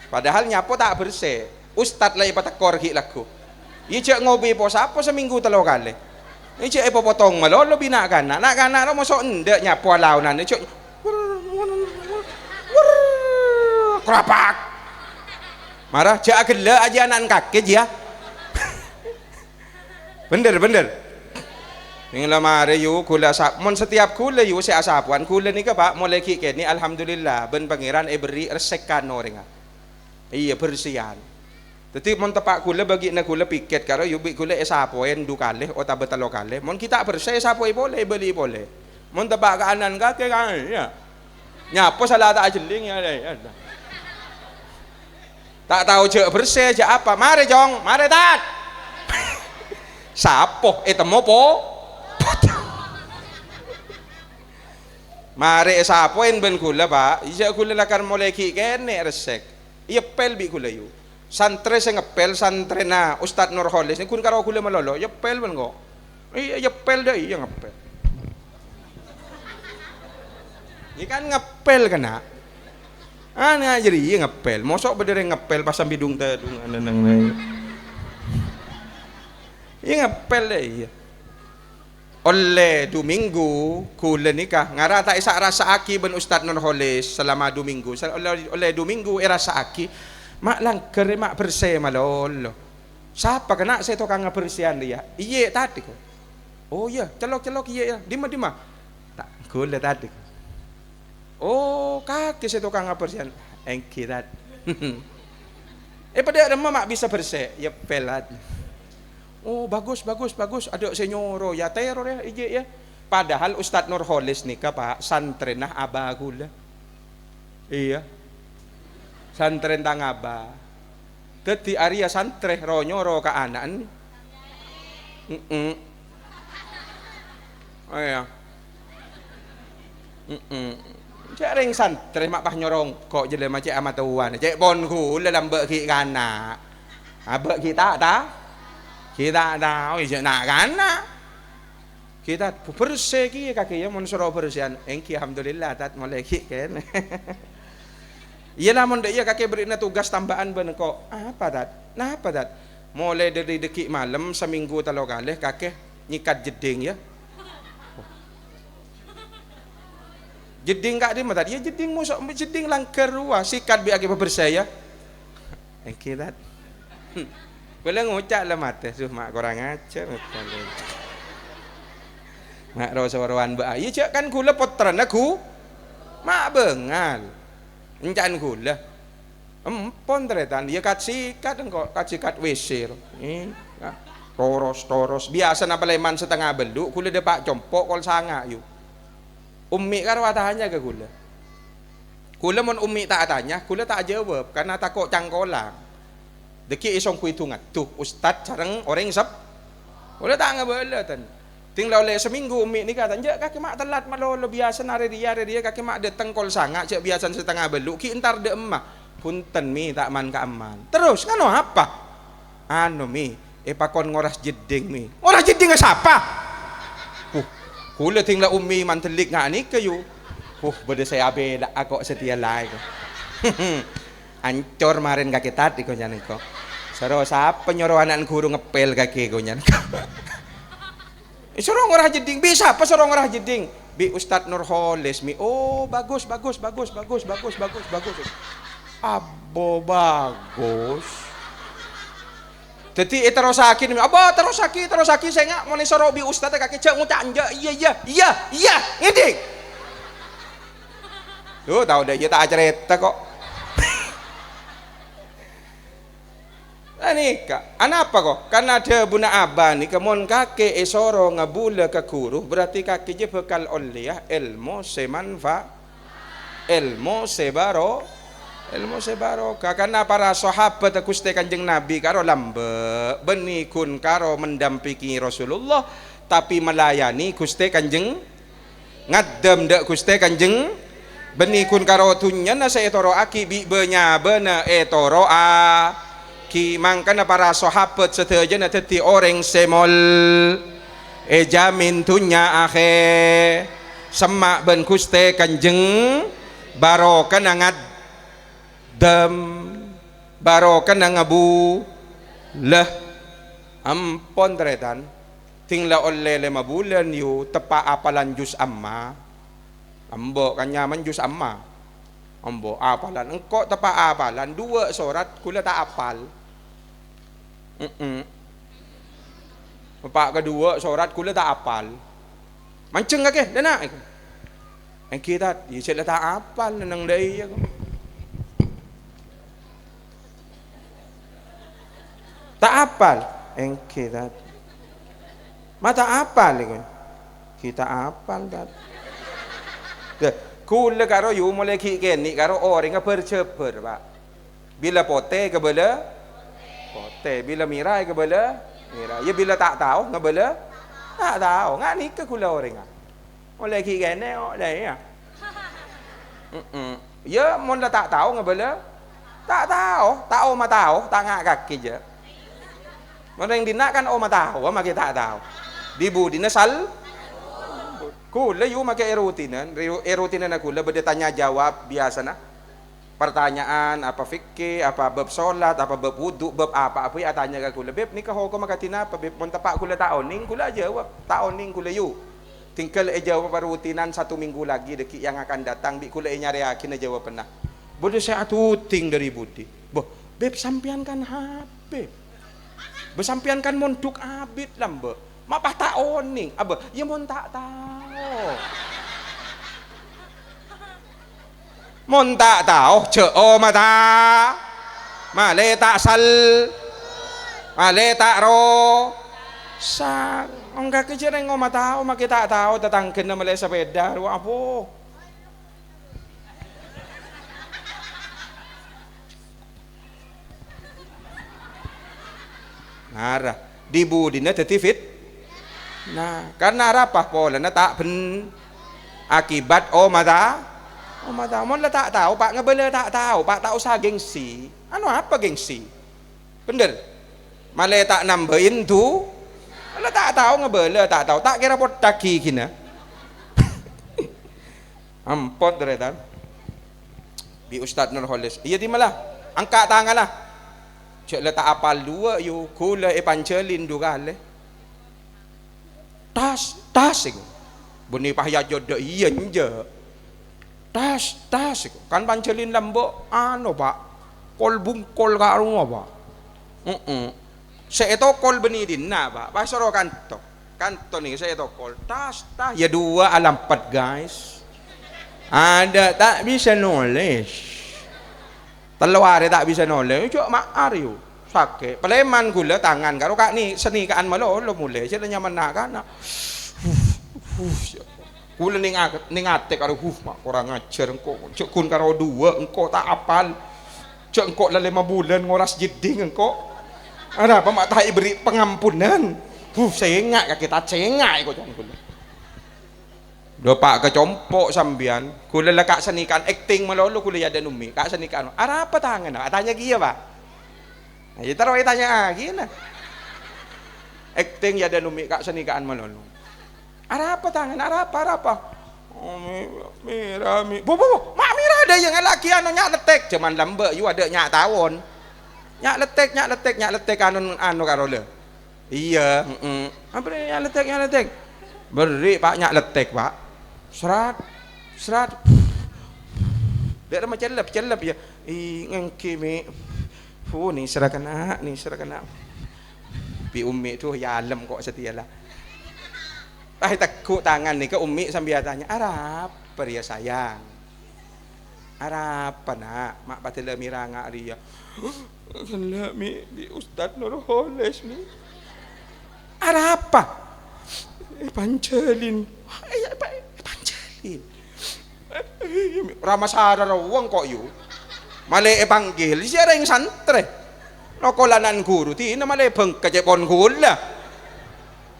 padahal nyapo tak bersih ustad lagi patakor ki lagu iya cek ngobi po sapo seminggu 3 kali ini cek potong malolo bina kana nak kana ro mosok ndek nyapo launan cek kerapak marah jak gela aja anak kakek ya bener ini lamare yu kula mon setiap kula yu si asapuan kula ni ka Pak mulai kike ni alhamdulillah ben pangeran beri resekan orang iya bersihan tapi mon tepak kula bagi na kula piket karo yu bi kula esapoen 2 kali o tabe 3 kali mon kita bersih sapoi boleh beli boleh mon tepak kanan kake kan ya nyapo salah tak jeling ya tak tahu cek bersih cek apa mari jong mari tat sapo temo po mari sapoin ben kula Pak iya kula lakar mulai ki kene resek iya pel bi kula yu santre sing ngepel santre na Ustad Nurholis ni kun karo kula malolo ya pel ben kok iya pel dah iya ngepel ini kan ngepel kena ana jadi iya ngepel mosok berdiri ngepel pas bidung tedung anang iya ngepel deh iya oleh Domingo kula nikah ngara tak isa rasa aki ben Ustad Nurholis selama Domingo oleh Domingo rasa aki mak langker mak bersih malolo siapa kena saya tukang ngebersihan dia iya tadi kok oh iya celok iya ya dima tak kula tadi oh kaki saya tukang ngabersihan engkirat Pada ada mak bisa bersih, ya pelat. Oh bagus bagus bagus, ada senyoro ya teror ya ije ya. Padahal Ustadz Nurholis nih Pak santren nah abah gula. Iya. Santren tang abah. Teti Arya santre ro nyoro ka anan. Oh ya. Cek ring santre mak pah nyorong kok jele macam amat tuan. Cek bon gula lambe ki kana. Abek kita kita tahu je nak kana kita bersih ki kaki ya mun suro bersihan engki alhamdulillah tat mulai ki kan iyalah mun iya kaki berina tugas tambahan ben kok apa tat nah apa tat mulai dari deki malam seminggu talo kali kaki nyikat jeding ya jeding kak di mata ya jeding musok jeding langker ruah sikat bi kaki bersih ya engki tat boleh ngucap lah mata, mak kurang aja. Mak rosawaran ba, iya cak kan gula potran aku, mak bengal, encan gula, empon teretan, dia kat sikat engkau kat sikat wesir, toros, biasa napa leman setengah beluk, gula dia pak compok kol sanga yuk, umi karo hanya ke gula mon umi tak tanya, gula tak jawab, karena takut cangkolang. Deki isong kuitungan tuh ustad sareng orang sep udah tak ngabala tan tinggal oleh seminggu umi ni kata je kaki mak telat malolo biasa nare dia kaki mak datang kol sanga cek biasa setengah beluk ki entar de emah punten mi tak man ka aman terus ngano apa anu mi pakon ngoras jeding mi ngoras jeding siapa kula tinggal umi mantelik ngani kayu bede saya beda aku setia lagi ancor marin kaki tadi kau jangan kau saro siapa nyuruh anak guru ngepel kaki kau jangan suruh ngorah jeding bisa apa suruh ngorah jeding bi Ustadz Nurholis mi oh bagus abo bagus jadi terus sakit mi abo terus sakit saya nggak mau suruh bi Ustadz kaki cek ngucap anja iya ngeding tuh tahu deh kita cerita kok Ani kak, apa kok? Karena ada buna abah nih, kemon kakek esoro ngabula ke guru, berarti kakek je bekal oleh ya ilmu semanfa, ilmu sebaro, karena para sahabat Gusti Kanjeng Nabi karo lambe, benikun karo mendampingi Rasulullah, tapi melayani Gusti Kanjeng, ngadem dek Gusti Kanjeng, benikun karo tunya na saya toro aki bi benya bena etoro a. Mangkana para sahabat setuju na teti orang semol jamin tunya akhe semak ben Gusti Kanjeng barokah nangat dem barokah nangabu lah ampon teretan tingla oleh 5 bulan yu tepa apalan jus amma ambo kanyaman jus amma ambo apalan engkau tepa apalan 2 surat kula tak apal Bapak kedua surat kula tak apal mancing kake dana yang kita ya sila tak apal nang dai aku tak apal yang kita mata apal kita apal dat kula karo yu mulai ki keni karo orang berceper pak bila pote ke bela pote bila mirai ke bela mirai ya bila tak tahu ngebela tak tahu ngak ni ke kula orang oleh ki kene oleh ya ya mun la tak tahu ngebela tak tahu mah tahu tak ngak kaki je mun yang dinak kan o mah tahu mah kita tak tahu di budina sal kula yu make erutinan kula bede tanya jawab biasa nah pertanyaan apa fikih apa bab salat apa bab wudu bab apa ya tanya ke kula beb nikah hukum makatina apa beb mun tepak kula taoning kula jawab taoning kula yu tinggal jawab rutinan 1 minggu lagi deki yang akan datang bi kula nyari yakin jawab pernah bodoh saya tuting dari budi boh beb sampean kan habib besampean kan monduk abid lambe mapah taoning apa ya mun tak tahu mon tak tahu ceo mata male tak sal, male tak ro sa. Enggak kejareng ngomong tahu, makita tahu tetangken na male sepeda, ru apo. Nara dibudi na tetifit. Nah, karena apa pola na tak ben akibat mata mon la tak tahu pak ngebela tak tahu pak tahu sa gengsi. Anu apa gengsi? Bener. Male tak nambahin tu. La tak tahu ngebela tak tahu tak kira pot daki kina. Ampot deretan. Bi Ustaz Nurholis. Iya di malah. Angkat tangan lah. Cek le tak apal dua you kula pancelin dugale. Tas iku. Buni pahya jodoh iya nje. Tas iku. Kan pancelin lambok anu Pak. Kol bungkol ka rumah Pak. Seeto kol benidin na Pak. Pasoro kanto. Kanto nih seeto kol. Tas ya 2 alam 4 guys. Ada tak bisa nulis. Telawari tak bisa nulis, cok maar yuk sakit. Peleman gula tangan, karo kak ni senikaan malo lo mulai, jadi nyaman nak kan? Gula ningatek karo mak kurang ajar engkau, cok kun karo 2 engkau tak apal, cok engkau lah 5 bulan ngoras jeding engkau, ada apa mak tak beri pengampunan, sengak kita cengak ikut jangan gula. Do pak kecompok sambian kula lekak senikan acting melolo kula ada numi kak senikan ara apa tangan tanya gia Pak nah ya taruh tanya lagi nah acting ya ada numi kak senikan melolo ara apa tangan ara apa mira mak mira ada yang laki anu nyak letek cuman lambe you ada nyak tawon nyak letek anu karo le iya apa nyak letek beri Pak nyak letek Pak serat dia macam celap ya ngengki mi nih serah kena pi umi tu ya alam kok setia lah takut tangan nih ke umi sambil tanya apa dia sayang apa nak mak patela miranga dia kena mi di Ustaz Nurholis mi apa pancelin Ramasara rawang kok yu male panggil siya ring santre nokolanan guru ti na male beng kecepon gula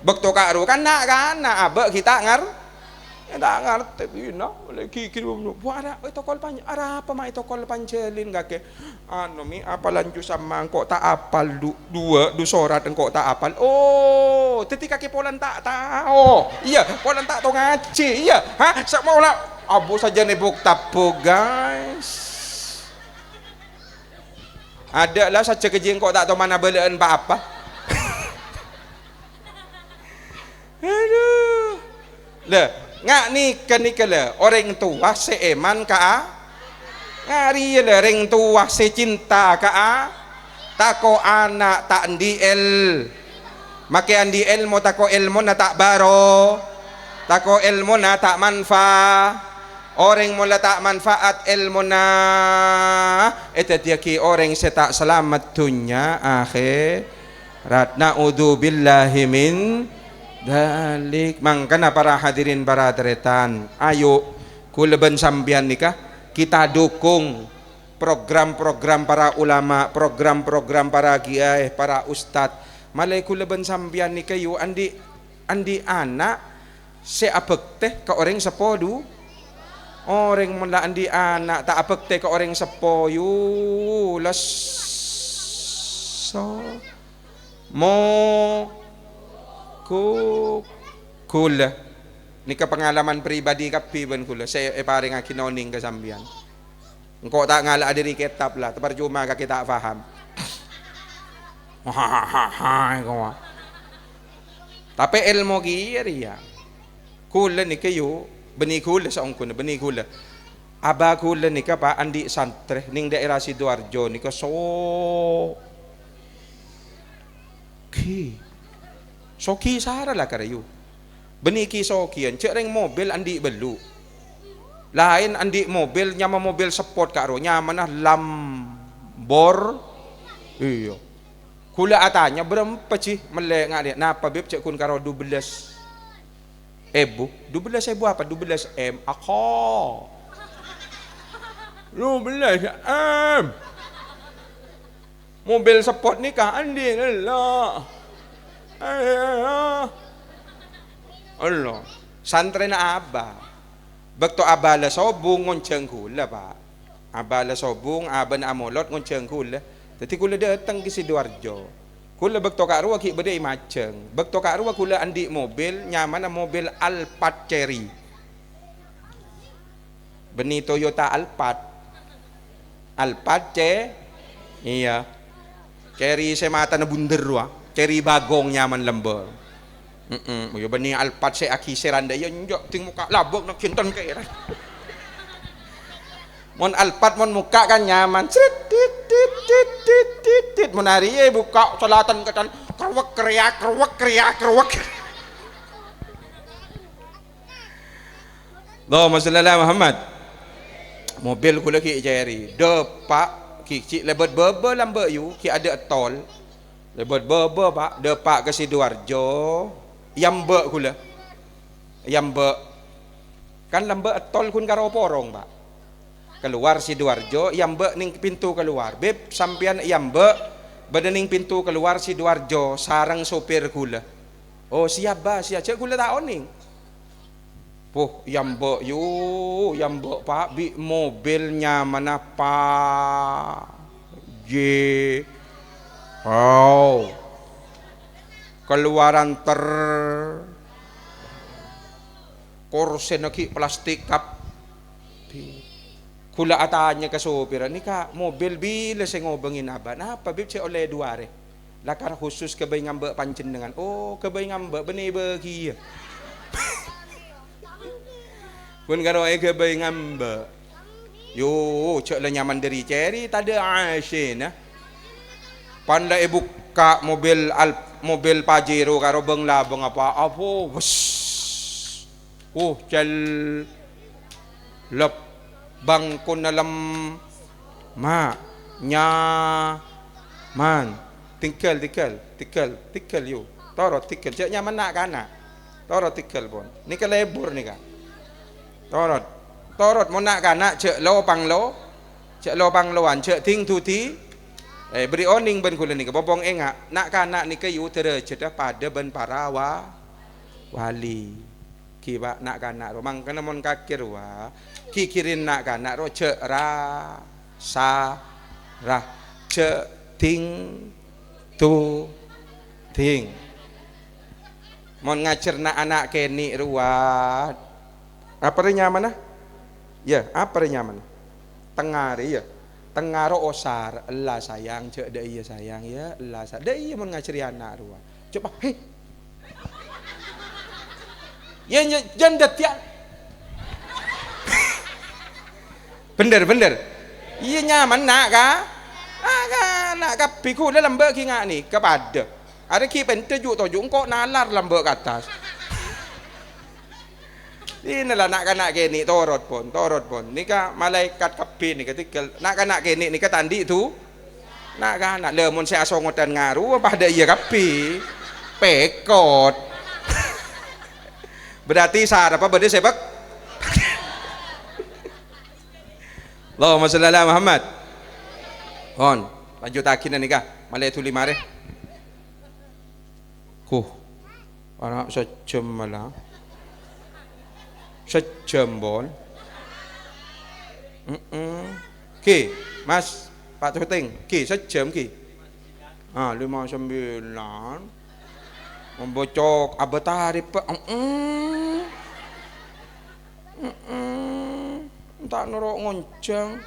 bekto karo kan abe kita ngerti ina male kikir buara tokol pan ara apa ma tokol pancelin gake anu mi apa lanju sama kok tak apal dua sorat engkau tak apal ketika polan tak tahu iya polan tak tahu ngaji iya mau lah abu saja nebuk tapo guys ada lah saja kejeng kok tak tahu mana belaan apa aduh lah ngak nikah lah orang tua seeman ka ngari lah orang tua secinta ka tako anak tak ndiel make ndiel mo tako ilmo na tak baro tako ilmo na tak manfa orang mula tak manfaat ilmu na itu dia ki orang setak selamat dunia akhirat na'udzu billahi min dalik mangkana para hadirin baraderetan ayo kuleban sambian nikah kita dukung program-program para ulama program-program para kiai para ustadz malay kuleban sambian nikah yu andi anak seabek teh ke orang sepodu orang mula andi anak tak abek teh ke orang sepoyu las so mo kula ni ka pengalaman pribadi kapi ban kula saya paring akinoning ka sambian engko tak ngala diri kitab lah percuma ka kita faham tapi ilmu giri ya kula ni kayo beni kula sa ongko na beni kula aba kula ni ka pa andi santre ning daerah Sidoarjo ni ka so Soki sara lah karayo beniki sokian cek reng mobil andi belu lain andi mobil nyama mobil sport karo nyaman lah Lambor Iya. Kula atanya berapa sih melek ngak dia. Napa beb cek kun karo 12 ebu. 12 ebu apa? 12 M. Ako. 12 M. Mobil sport nikah andi Allah. Allah. Santri na aba. Bakto abala sobung ngonceng kula pak. Abala sobung aban amolot ngonceng kula. Tadi kula datang ke Sidoarjo. Kula bakto kak ruwa ki bedai maceng. Bakto kak ruwa kula andi mobil nyaman mobil Alphard Cherry. Beni Toyota Alphard. Alphard iya. Cherry semata na bunder wa. Cherry bagong nyaman lembur. Yo beni Alphard se aki seranda yo njok ting muka labok nak kinton kaya. Mon Alphard mon muka kan nyaman. Tit mon hari buka selatan katan kerwek kriak. Allahumma shalli ala Muhammad. Mobil kula ki Cherry. Depak ki lebet bebe lambe yu ki ada tol. Lebet bebe pak depak ke Sidoarjo. Yambe kula. Yambe. Kan lambe tol kun karo porong pak. Keluar Sidoarjo, Yambe ning pintu keluar. Beb sampean Yambe bedening pintu keluar Sidoarjo sarang sopir kula. Oh siap ba, siap cek kula tak oning. Puh Yambe Yambe pak bi mobil nyaman apa? Oh. Keluaran kursi naki plastik kap. Kula atanya ke sopir ni ka mobil bila saya ngobengin aban apa bib saya oleh duare lakar khusus ke bayi ngambek pancen dengan oh ke bayi ngambek benih bagi pun karo ke bayi ngambek yo cek le nyaman dari Cherry tada asin pandai buka mobil Pajero karo beng labeng apa wes cel lep bangkon dalam man tinggal you torot tinggal cek nyaman nak kana torot tinggal pun ni ke lebur ni kan torot mau nak kana cek lo pangloan cek ting tuti beri oning ben kula ni ke bobong engak nak kana ni ke you terjedah pada ben para wali kiba nak kana romang kana mon kakir wa kikirin nak kana ro ce ra sa ra ce ting tu ting mon ngacerna anak keni ruat apa nyaman ya apa nyaman tengari ya tengaro osar Allah sayang ce da iya sayang ya Allah da iya mon ngaceri anak ruat coba ya jandat ya bener iya nyaman nak piku dah lambak ki ngak ni kepada ada ki pentejuk tojuk kok nalar lambak ke atas ini lah nak kanak kini torot pun ni ka malaikat kapi ni ketika nak kanak kini ni ka tandi tu nak kanak lemon saya asongotan ngaru pada iya kapi pekot berarti sar apa berarti sepak Allahumma shalli ala Muhammad lanjut akhirnya nikah malai tu lima re anak sejam malah sejam bon ki mas Pak Tuting ki sejam ki 59 membocok abatari pak tak norok ngonceng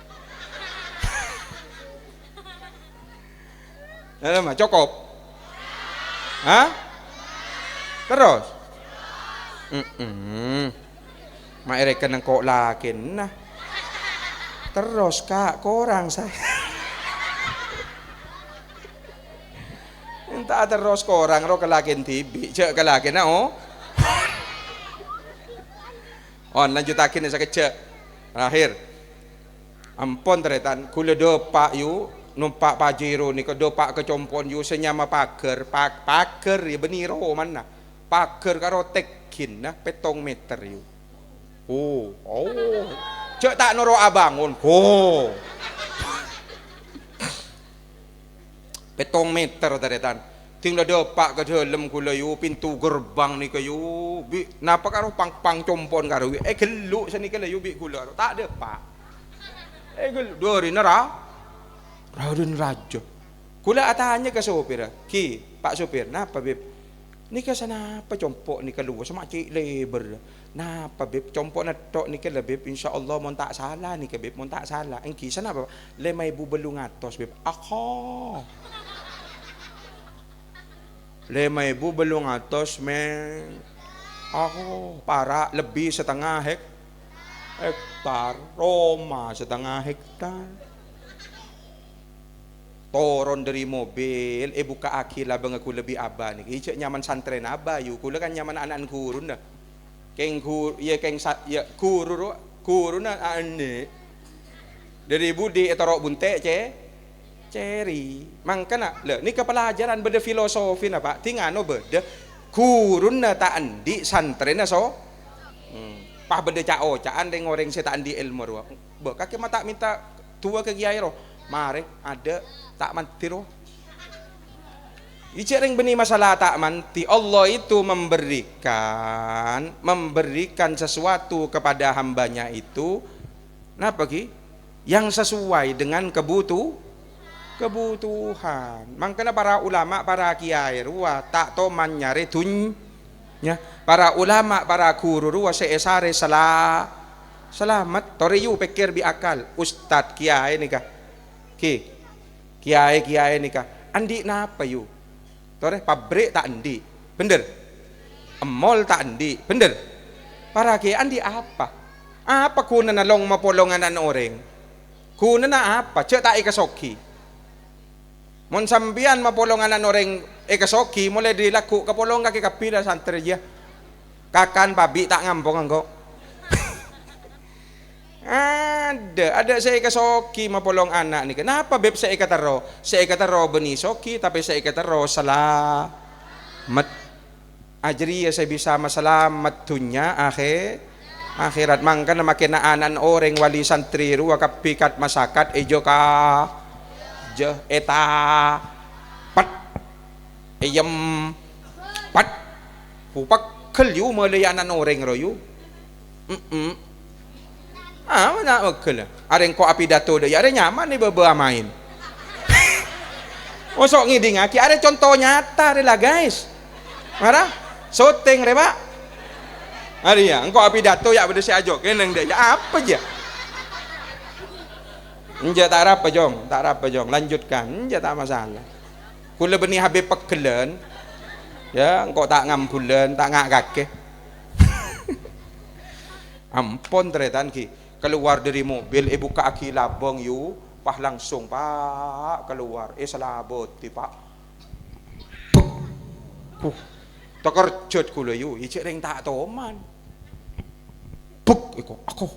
mah cukup terus mak ereken nang kok lakin nah terus kak korang saya tak terus korang ro kelakin tibi cek kelakin lanjutakin sa kecek terakhir ampun teretan kula do pak yu numpak Pajero ni kedo pak kecompon yu senyama pager ya beniro mana pager karo tekin nah 7 meter yu oh cek tak noro abangun 7 meter taretan tinggal depak ke dalam kula yu pintu gerbang ni kayu bi napa karo pang compon karo geluk seni kala yu bi kula tak depak geluk dori nara Raden Raja. Kula tanya ke sopir, Pak sopir, napa beb? Ni ka sana apa compok ni keluar sama cik lebar. Napa beb compok na tok ni kala beb insyaallah mon tak salah ni ke beb mon tak salah. Engki sana apa? 5.000 belung atos beb. Akho. 5.000 belung atos men. Akho, para lebih setengah hektar. Roma setengah hektar. Toron dari mobil, buka akila bang aku lebih aba ni. Icek nyaman santren aba yu. Kula kan nyaman anak kurun dah. Keng kur, ya keng ya kurun ane. Dari budi etorok bunte ceri. Mangkana le ni kepelajaran beda filosofi na Pak. Tingano beda kurun na ta andi santren na so. Pah beda cao caan deng orang saya tak andi ilmu ro. Ba kaki mata minta tua ke kiai ro. Mare ada tak manti roh. Icering benih masalah tak manti. Allah itu memberikan sesuatu kepada hambanya itu napa ki? Yang sesuai dengan kebutuhan. Makanya para ulama, para kiai ruwa tak toman nyari dunya. Para ulama, para guru ruwa seesare selamat. Toriyu pikir bi akal. Ustad kiai nikah. Kiai nikah andi napa yu tore pabrik tak andi bener mall tak andi bener para kiai andi apa kuna nalong mapolonganan orang kuna na apa cek tak ikasoki mon sambian mapolonganan orang ikasoki mulai dilaku kapolong kaki kapila santer dia kakan babi tak ngampong anggo ada saya kasoki mapolong anak ni kenapa beb saya kataro beni soki tapi saya kataro selamat ajri ya saya bisa masalamat dunya akhirat mangkan makin anan orang wali santri ruwa kapikat masakat ejo ka je eta pat eyem pat pupak kelyu melayanan orang royu mana okey lah. Ada yang kau api dato dia, ada nyaman ni bermain. Osok ngiding aki, ada contoh nyata dia lah guys. Marah, syuting dia pak. Ada ya, engkau api dato ya pada si ajok, kenang dia, ya apa je? Enja tak apa jong, lanjutkan, enja tak masalah. Kula benih habis pekelen, ya engkau tak ngambulan, tak ngak kake. Ampun teretan ki. Keluar dari mobil buka aki labong yu pah langsung pak keluar selabot pak terkejut kula yu icek ring tak toman buk aku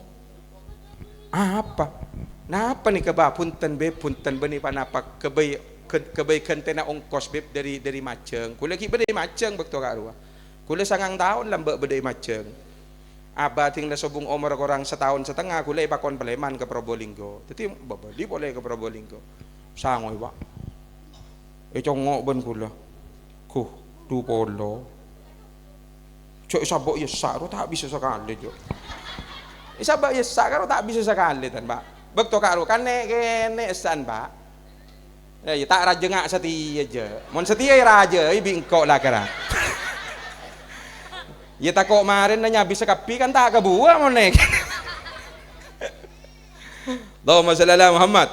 apa napa nih keba punten beni panapa kebaikan tena ongkos beb dari Maceng kula ki bedai Maceng bekto kak ruah kula sangang tahun lambek bedai Maceng Aba tinggal sobung umur orang setahun setengah kulai pakon Peleman ke Probolinggo. Jadi babali boleh ke Probolinggo. Sangoy pak. Congok ben kula. Du polo. Cok sabok yesak ro tak bisa sekali jo. Sabok yesak karo tak bisa sekali tan pak. Bekto karo kan kene esan pak. Ya tak raja ngak setia je. Mon setia raja bingkok lah kara. Ya tak kok kemarin nanya bisa kapi kan tak kebuah monek. Allahumma shalli ala Muhammad.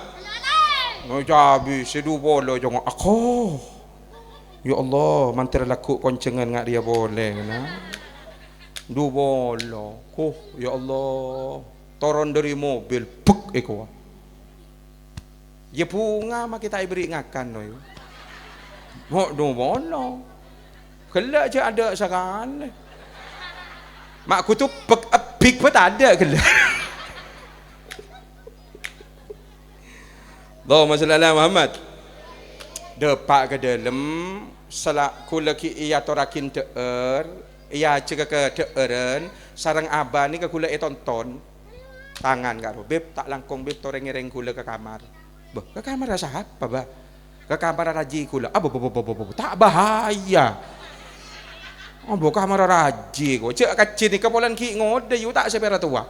Mau cabi sedu bolo jong aku. Ya Allah, mantir laku koncengan ngak dia boleh nah. Du bolo. Ya Allah. Turun dari mobil, puk eko. Ya bunga mah kita beri ngakan no. Mau du bolo. Kelak je ada sekali. Mak aku tu big pun tak ada ke Allahumma shalli ala Muhammad. Depak ke dalam selak kula ki iya torakin teer, iya cega ke teeren, sarang abah ni ke kula tonton tangan karo beb tak langkong beb toreng-ereng kula ke kamar. Bah, ke kamar rasa apa bah? Ke kamar raji kula. Tak bahaya. Oh, kamar raji ko. Cek kecil ni kepolan ki ngode yu tak sepera tua.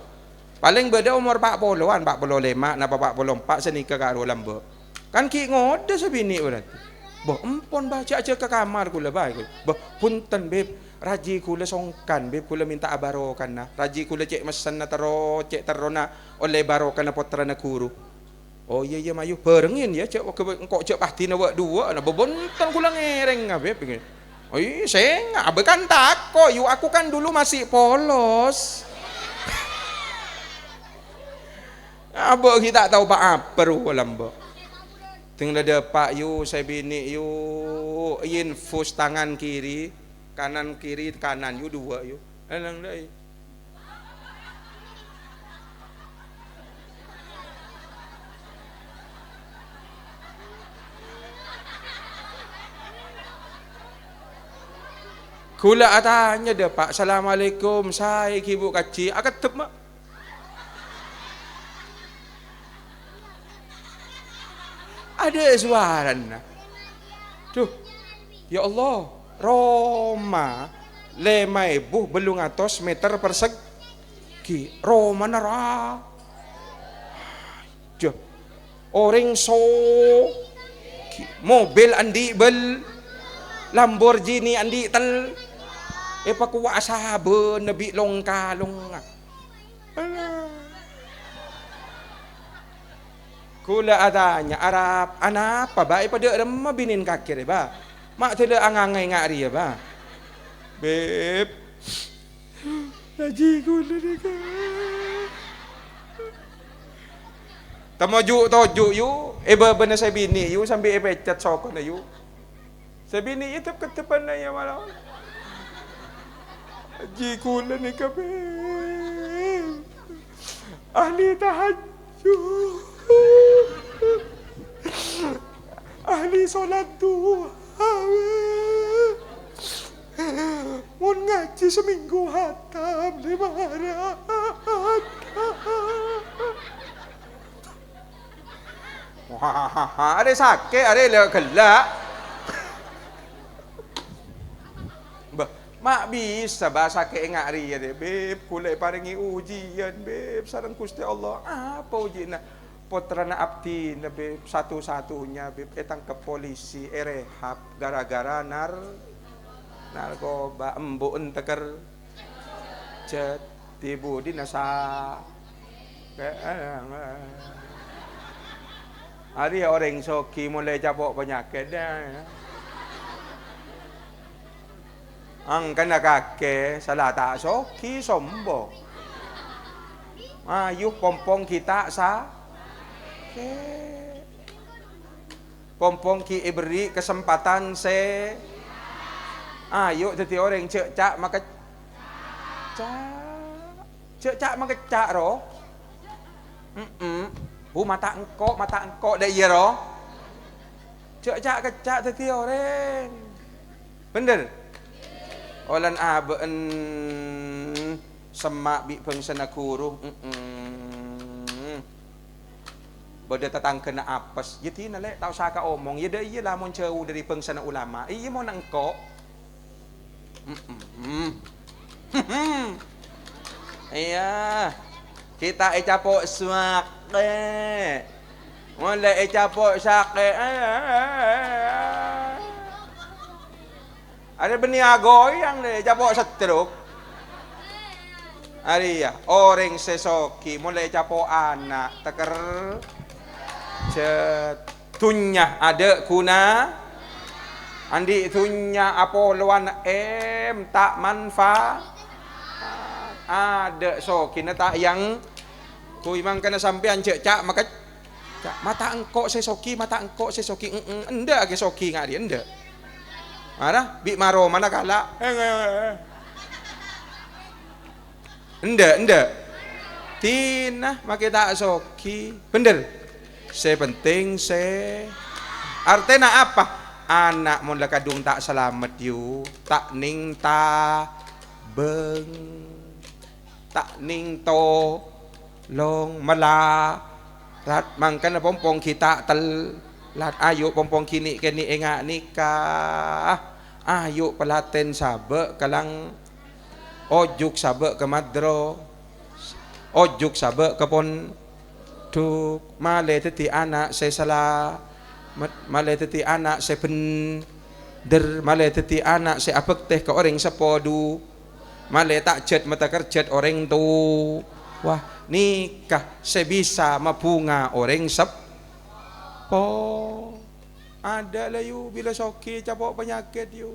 Paling beda umur 40-an, 45 napa 44 senika karo lambe. Kan ki ngode sebini berarti. Bah empon bah cek ke kamar kula bah. Bah punten beb raji kula songkan beb kula minta abarokan na. Raji kula cek mesen na tero cek terona oleh barokan na potra na guru. Oh iya iya mayu perengin ya cek engkau cek pasti na wak dua na bebonton kula ngereng beb. Oh iya saya nggak kan tako yu aku kan dulu masih polos. Abah kita tahu pak apa rualam bo. Tinggal ada pak yu saya bini yu infus tangan kiri kanan yu dua yu. Elang dai. Kula atanya dia pak, assalamualaikum, saya ibu kaci, akan tetap mak. Ada suara na. Tuh, ya Allah, Roma 5.000 belum atas meter persegi. Roma nara. Jom, orang so, mobil andi bel, Lamborghini andi tel. Pakuwa asaben nabi longka. Kula adanya Arab anak apa ba pada remma binin kakir ba. Mak tele angangai ngari ba. Beb. Haji kula deka. Tamoju toju yu bena saya bini yu sambil pecat sokon yu. Saya bini itu ketepan ya malah. Haji kula ni kabe ahli tahajud ahli solat duha mun ngaji seminggu hatam 5 wah ada sakit ada le gelak. Mak bisa bahasa ke ngari ya deh, beb, kulai paringi ujian, beb, sarang Gusti Allah. Apa ujian? Potrana abdi, beb, satu-satunya, beb, tangkap polisi, rehab, gara-gara narkoba, embu enteker, cet, tibu di nasa, hari orang soki mulai capok penyakit dah. Ang kana kake salata soki sombo. Ayo pompong kita sa. Pompong ki beri kesempatan se. Ayo jadi orang cek maka cek maka cak ro. Mata engkok dah iya ro. Cek kecak jadi orang. Bener. Olan aben semak bi pengsana guru beda tatang kena apes jadi nale tau saka omong ya iya lah mon jauh dari pengsana ulama iya mau nangkok iya kita capok suake mulai capok sake ada beniago yang deh capok setruk. Ari ya, orang sesoki mulai capok anak teker cetunya ada kuna andi tunya apoluan tak manfaat ada soki tak yang ku imang kena sampean cek maka mata engkok sesoki enda ke soki ngari enda. Mana? Bi maro mana kala? Enda. Tina make tak soki. Bener. penting artinya apa? Anak mon kadung tak selamat yu, tak ning ta beng, tak ning to long melarat mangkana pompong kita telat ayo pompong kini enga nikah ayo pelaten sabe kalang ojuk sabe ke madro ojuk sabe ke pon duk male teti anak saya salah male teti anak saya bener male teti anak saya apek teh ke orang sepodu male tak jet mata kerjet orang tu wah nikah saya bisa mabunga orang sepo ada lah yu bila soki capok penyakit yu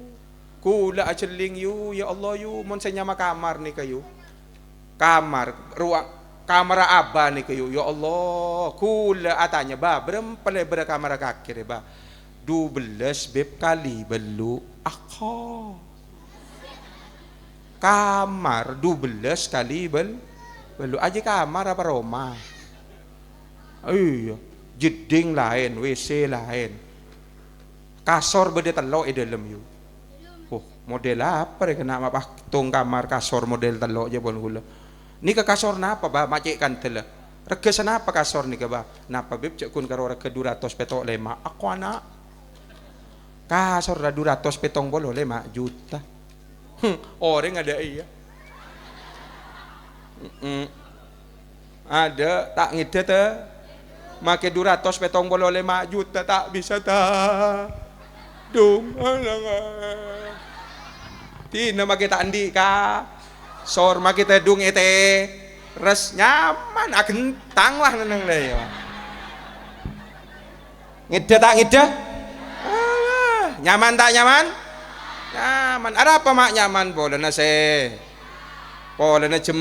kula aceling yu ya Allah yu mon saya nyama kamar nih kayu kamar ruang kamar abah nih kayu ya Allah kula atanya ba berapa lebar kamar kakir ba 12 beb kali belu akho kamar 12 kali belu aja kamar apa Roma iya jeding lain WC lain kasor beda telok dalam yu oh model apa ya kena apa tung kamar kasor model telok aja bon gula ni ke kasor napa ba macik kan tela rega senapa kasor ni ke ba napa beb cek kun karo rega 200 petok lema aku anak kasor 200 petong bolo 5 juta orang ada iya ada tak ngide te make 200 petong bolo 5 juta tak bisa ta dong alang tina make tak andi ka sor make te dung ete res nyaman agentang lah neneng le ngide tak ngide nyaman tak nyaman nyaman ada apa mak nyaman boleh na se boleh na jem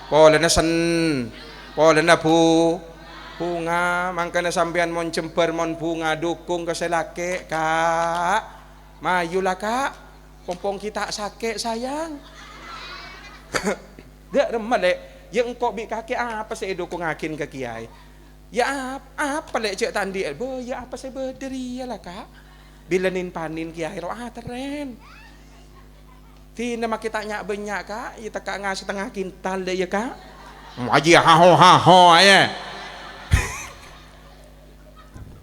boleh na sen boleh na bunga mangkana sampean mon jember mon bunga dukung ke selake kak mayulah kak pompong kita sakit sayang dek remah lek yang kok bi kaki apa saya dukung akin ke kiai ya apa lek cek tandi bo ya apa saya berdiri ya lah kak bila nin panin kiai roh teren tina mak kita nyak banyak kak ya tak ngasih setengah kintal deh ya kak aji haho ya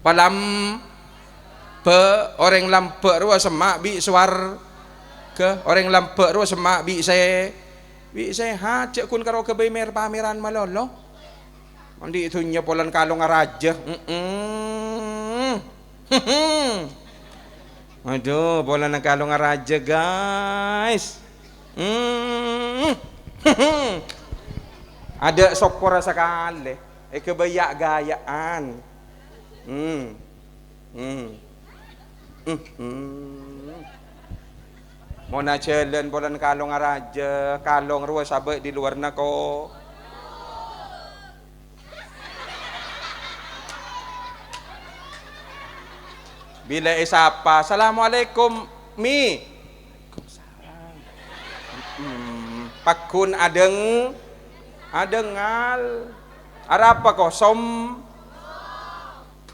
palam pe orang lampe ruah semak bi suar ke orang lampe ruah semak bi saya ha cek kun karo ke bemer pameran malolo mandi itu nya polan kalong raja aduh polan kalong raja guys ada sokor sekali kebayak gayaan mau na jalan polan kalong raja kalong ruas sabe di luar nako bila isapa assalamualaikum mi pakun adengal apa kok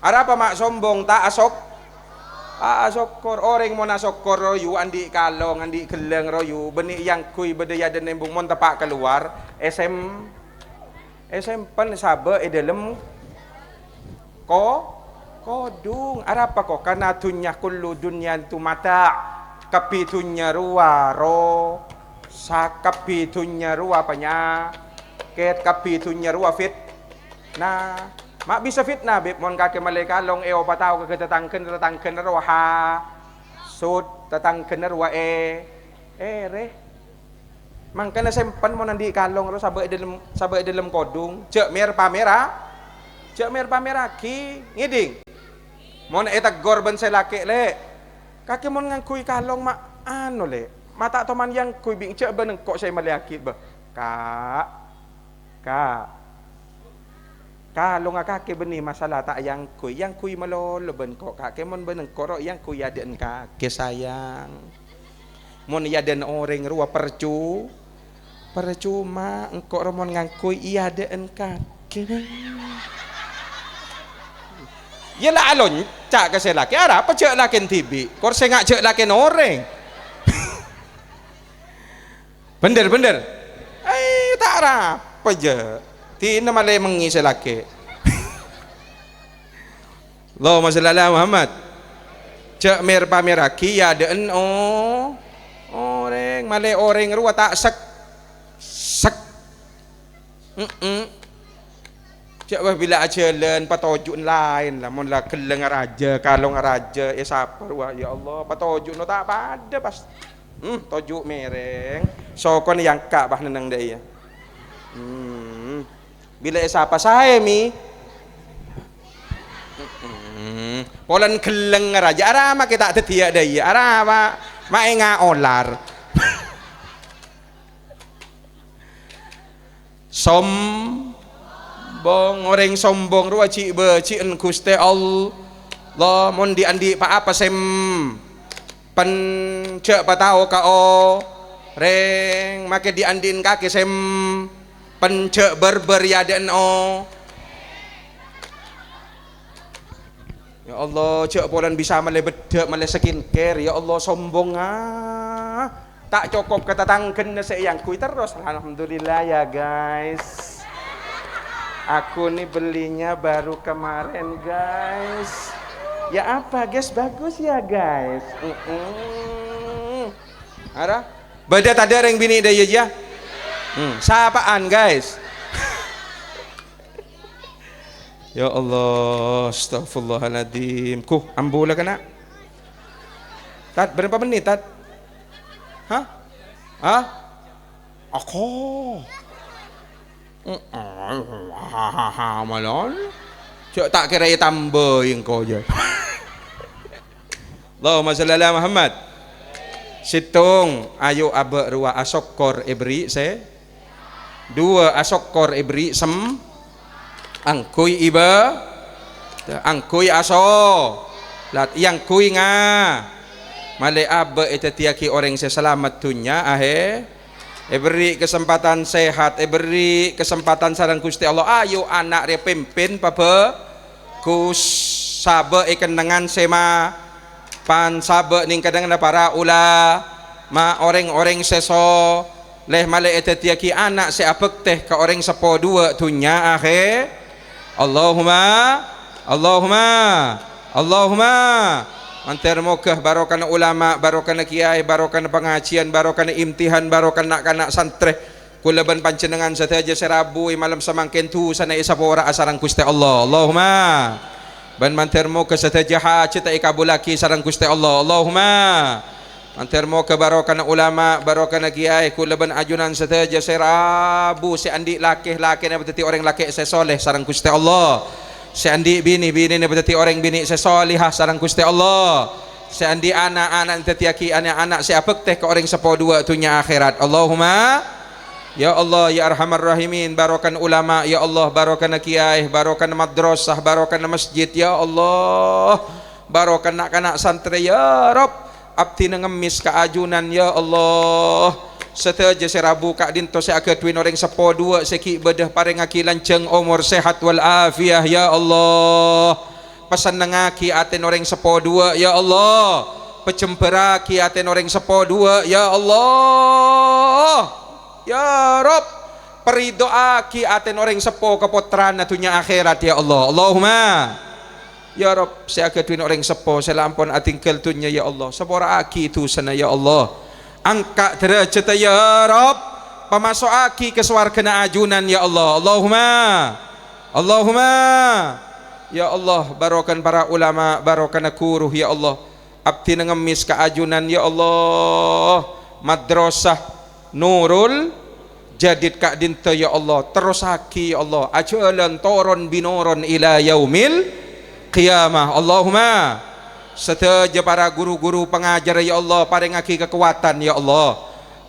apa mak sombong tak asokor orang mau nasokor royu andi kalong andi geleng royu benih yang kui bedaya dan nembung mon tepak keluar pen sabe dalam kodung apa kok karena dunya kullu dunya tu mata kapi dunya ruwa sakapi dunya ruwa penyakit kapi dunya ruwa fit nah mak bisa fitnah beb mon kake malay kalong eo patao ke tetangken roha sud tetangken roha re mangkana sempan mon andi kalong ro sabe dalam kodung cek mer pamera ki ngiding mon etagor ban selake le kake mon ngangkui kalong mak anu le mata toman yang kui bing cek ben kok saya maliaki ba kak kalau ngakake benih masalah tak yang kui malolo ben kok kake mon beneng korok yang kui aden kake sayang mon yaden orang ruwa percuma engkok romon ngangkui iya aden kake Yalah alon cak ke saya laki ara apa cek lakin tibi kor saya ngak cek lakin orang bener tak ara apa je tina malah mengi saya laki Allahumma shalli ala Muhammad cek mer pameraki ya deen orang malah orang ruwa tak sek cak bila ajalan patojuk lain lah mun lah keleng raja kalong raja siapa ruwa ya Allah patojuk no tak pada pas tojuk mereng sokon yang kak bah nenang dia bila siapa saya mi polan keleng raja arama kita tetia dia arama maenga olar sombong orang sombong ruwa cik becien Gusti Allah mon diandi pa apa sem pen cek pa tao ka o reng make diandin kake sem pen cek berber ya den o ya Allah cek polan bisa male bedek male skincare ya Allah sombong tak cukup kata tangken yang kui terus alhamdulillah ya guys aku nih belinya baru kemarin guys ya apa guys bagus ya guys ada beda tadi yang bini dia ya sapaan guys ya Allah astagfirullahaladzim ambula kena tat berapa menit tat aku malon cok tak kira tambah yang kau je Allahumma shalli ala Muhammad situng ayo aba ruwa asokor ibri se dua asokor ibri sem angkui iba angkui aso lat yang kui nga male aba etetiaki orang seselamat dunia beri kesempatan sehat beri kesempatan sarang Gusti Allah ayo anak dia pimpin papa kus sabe kenangan sema pan sabe ning kadang para ulama orang-orang seso leh male etetiaki anak se apek teh ke orang sepo dua dunia Allahumma manter mokah barokana ulama barokana kiai barokana pengajian barokana imtihan barokana anak-anak santre kulaban pancenengan sateja serabui malam samangken tu sana isapora asarang Gusti Allah Allahumma ban manter mokah sateja hajat ikabulaki sarang Gusti Allah Allahumma manter mokah barokana ulama barokana kiai kulaban ajunan sateja serabu si andi laki-laki na beteti orang laki sesoleh sarang Gusti Allah seandi bini ni berarti orang bini sesolihah sarang Gusti Allah seandi anak-anak tetiaki anak-anak siapek teh ke orang sepo dua tunya akhirat Allahumma ya Allah ya arhamar rahimin barokan ulama ya Allah barokan kiai barokan madrasah barokan masjid ya Allah barokan anak-anak santri ya Rabb abdi ngemis keajunan ya Allah seteja serabu kak dinto saya ketwin orang sepo dua seki bedah paring aki lanceng umur sehat wal afiah ya Allah pesan nengaki aten orang sepo dua ya Allah pecemperaki aten orang sepo dua ya Allah ya Rob peridoaki aten orang sepo kepotran atunya akhirat ya Allah Allahumma ya Rob saya ketwin orang sepo saya lampon atingkel tunya ya Allah sepora aki itu sana ya Allah angkat derajat ya Rabb pemasuk aki ke swarga ajunan ya Allah Allahumma ya Allah barokan para ulama barokan kuruh ya Allah abdi ngemis ke ajunan ya Allah madrasah Nurul Jadid kak dinta ya Allah terus aki ya Allah ajalan toron binoron ila yaumil qiyamah Allahumma seteja para guru-guru pengajar ya Allah paringaki kekuatan ya Allah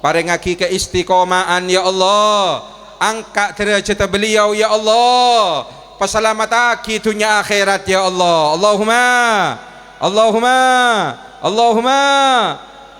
paringaki keistiqomaan ya Allah angkat derajat beliau ya Allah pasalamataki dunia akhirat ya Allah Allahumma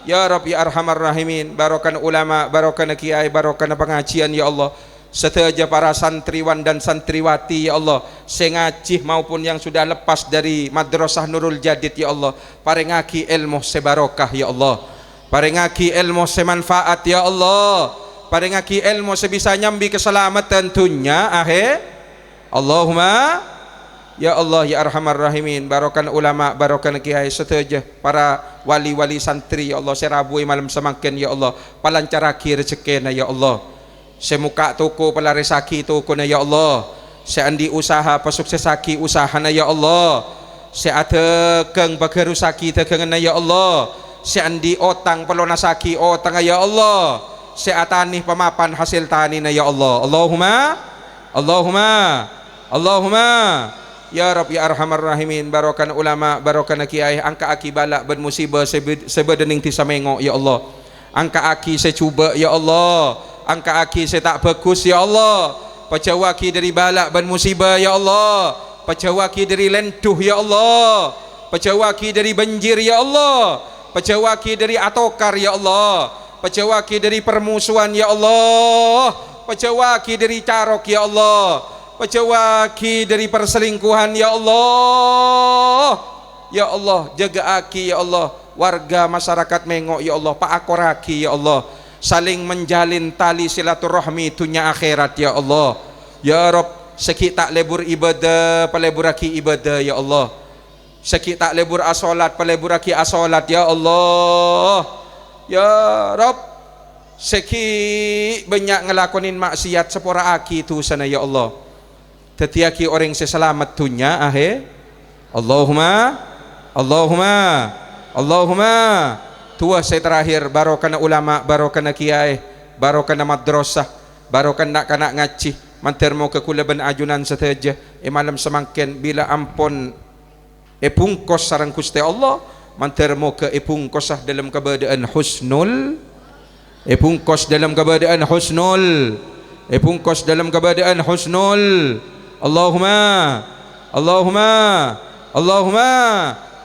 ya Rabb ya arhamar rahimin barokan ulama barokan kiai barokan pengajian ya Allah serta para santriwan dan santriwati ya Allah, sing ngajih maupun yang sudah lepas dari Madrasah Nurul Jadid ya Allah, paringaki ilmu sebarokah ya Allah, paringaki ilmu semanfaat ya Allah, paringaki ilmu sebisa nyambi keselamatan dunia akhir. Allahumma ya Allah ya Arhamar Rahimin. Barokan ulama, barokan kiai setuju para wali-wali santri ya Allah, serabui malam semakin ya Allah, palancaraki rezekina ya Allah, semuka toko pelarisaki toko na ya Allah, seandi usaha pasuksesaki usahana ya Allah, seatekeng bagerusaki tekeng na ya Allah, seandi otang pelonasaki otang ya Allah, seatani pemapan hasil tani na ya Allah. Allahumma ya Rab ya Arhamar Rahimin. Barokan ulama, barokan kiai, angka aki balak ben musibah sebedening ti samengo ya Allah, angka aki secuba ya Allah, angka aki saya tak bagus ya Allah, pecawaki dari balak dan musibah ya Allah, pecawaki dari lentuh ya Allah, pecawaki dari banjir ya Allah, pecawaki dari atokar ya Allah, pecawaki dari permusuhan ya Allah, pecawaki dari carok ya Allah, pecawaki dari perselingkuhan ya Allah. Ya Allah, jaga aki ya Allah, warga masyarakat Mengo ya Allah, pak akoraki ya Allah, saling menjalin tali silaturahmi dunia akhirat ya Allah. Ya Rob, sekit tak lebur ibadah paleburaki ibadah ya Allah, sekit tak lebur asolat paleburaki asolat ya Allah. Ya Rob, sekit banyak ngelakonin maksiat sepora aki tu sana ya Allah, tetiaki orang seselamat dunia akhir. Allahumma tua saya terakhir, barokana ulama, barokana kiai, barokana madrasah, barokana kanak ngaji, mantermo ke kulaban ajunan sateja malam semakin bila ampun pungkos sarang Gusti Allah, mantermo ke pungkosah dalam keadaan husnul, pungkos dalam keadaan husnul, pungkos dalam keadaan husnul. Allahumma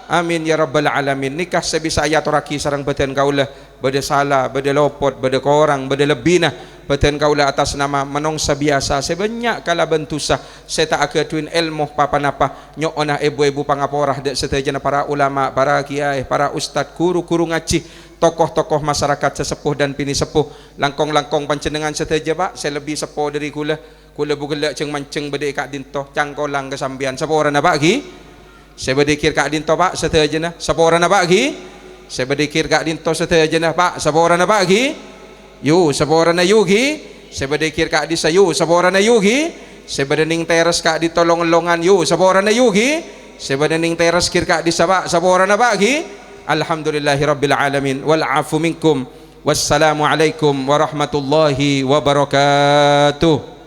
amin ya rabbal alamin. Nikah sebisa ayat raki sarang beten kaulah, bade salah, bade lopot, bade korang, bade lebina, beten kaulah atas nama menongsa biasa sebanyak kala bentusah saya tak aketuin ilmu papanapa nyokona ibu-ibu pangaporah dek setejana para ulama, para kiai, para ustad, guru-guru ngaji, tokoh-tokoh masyarakat sesepuh dan pini sepuh, langkong-langkong pancenengan seteja pak, saya lebih sepuh dari kula bugelak ceng manceng bade kak dintoh cangkolang kesambian seporan apa gi. Saya berdikir kak dinto pak seteja na seporan apa gi. Saya berdikir kak dinto seteja na pak seporan apa gi. Yu seporan na yugi. Saya berdikir kak disa yu seporan na yugi. Saya berdening teras kak di tolong-longan yu seporan na yugi. Saya berdening teras kir kak disa pak seporan apa gi. Alhamdulillahirabbil alamin wal afu minkum. Wassalamu alaikum warahmatullahi wabarakatuh.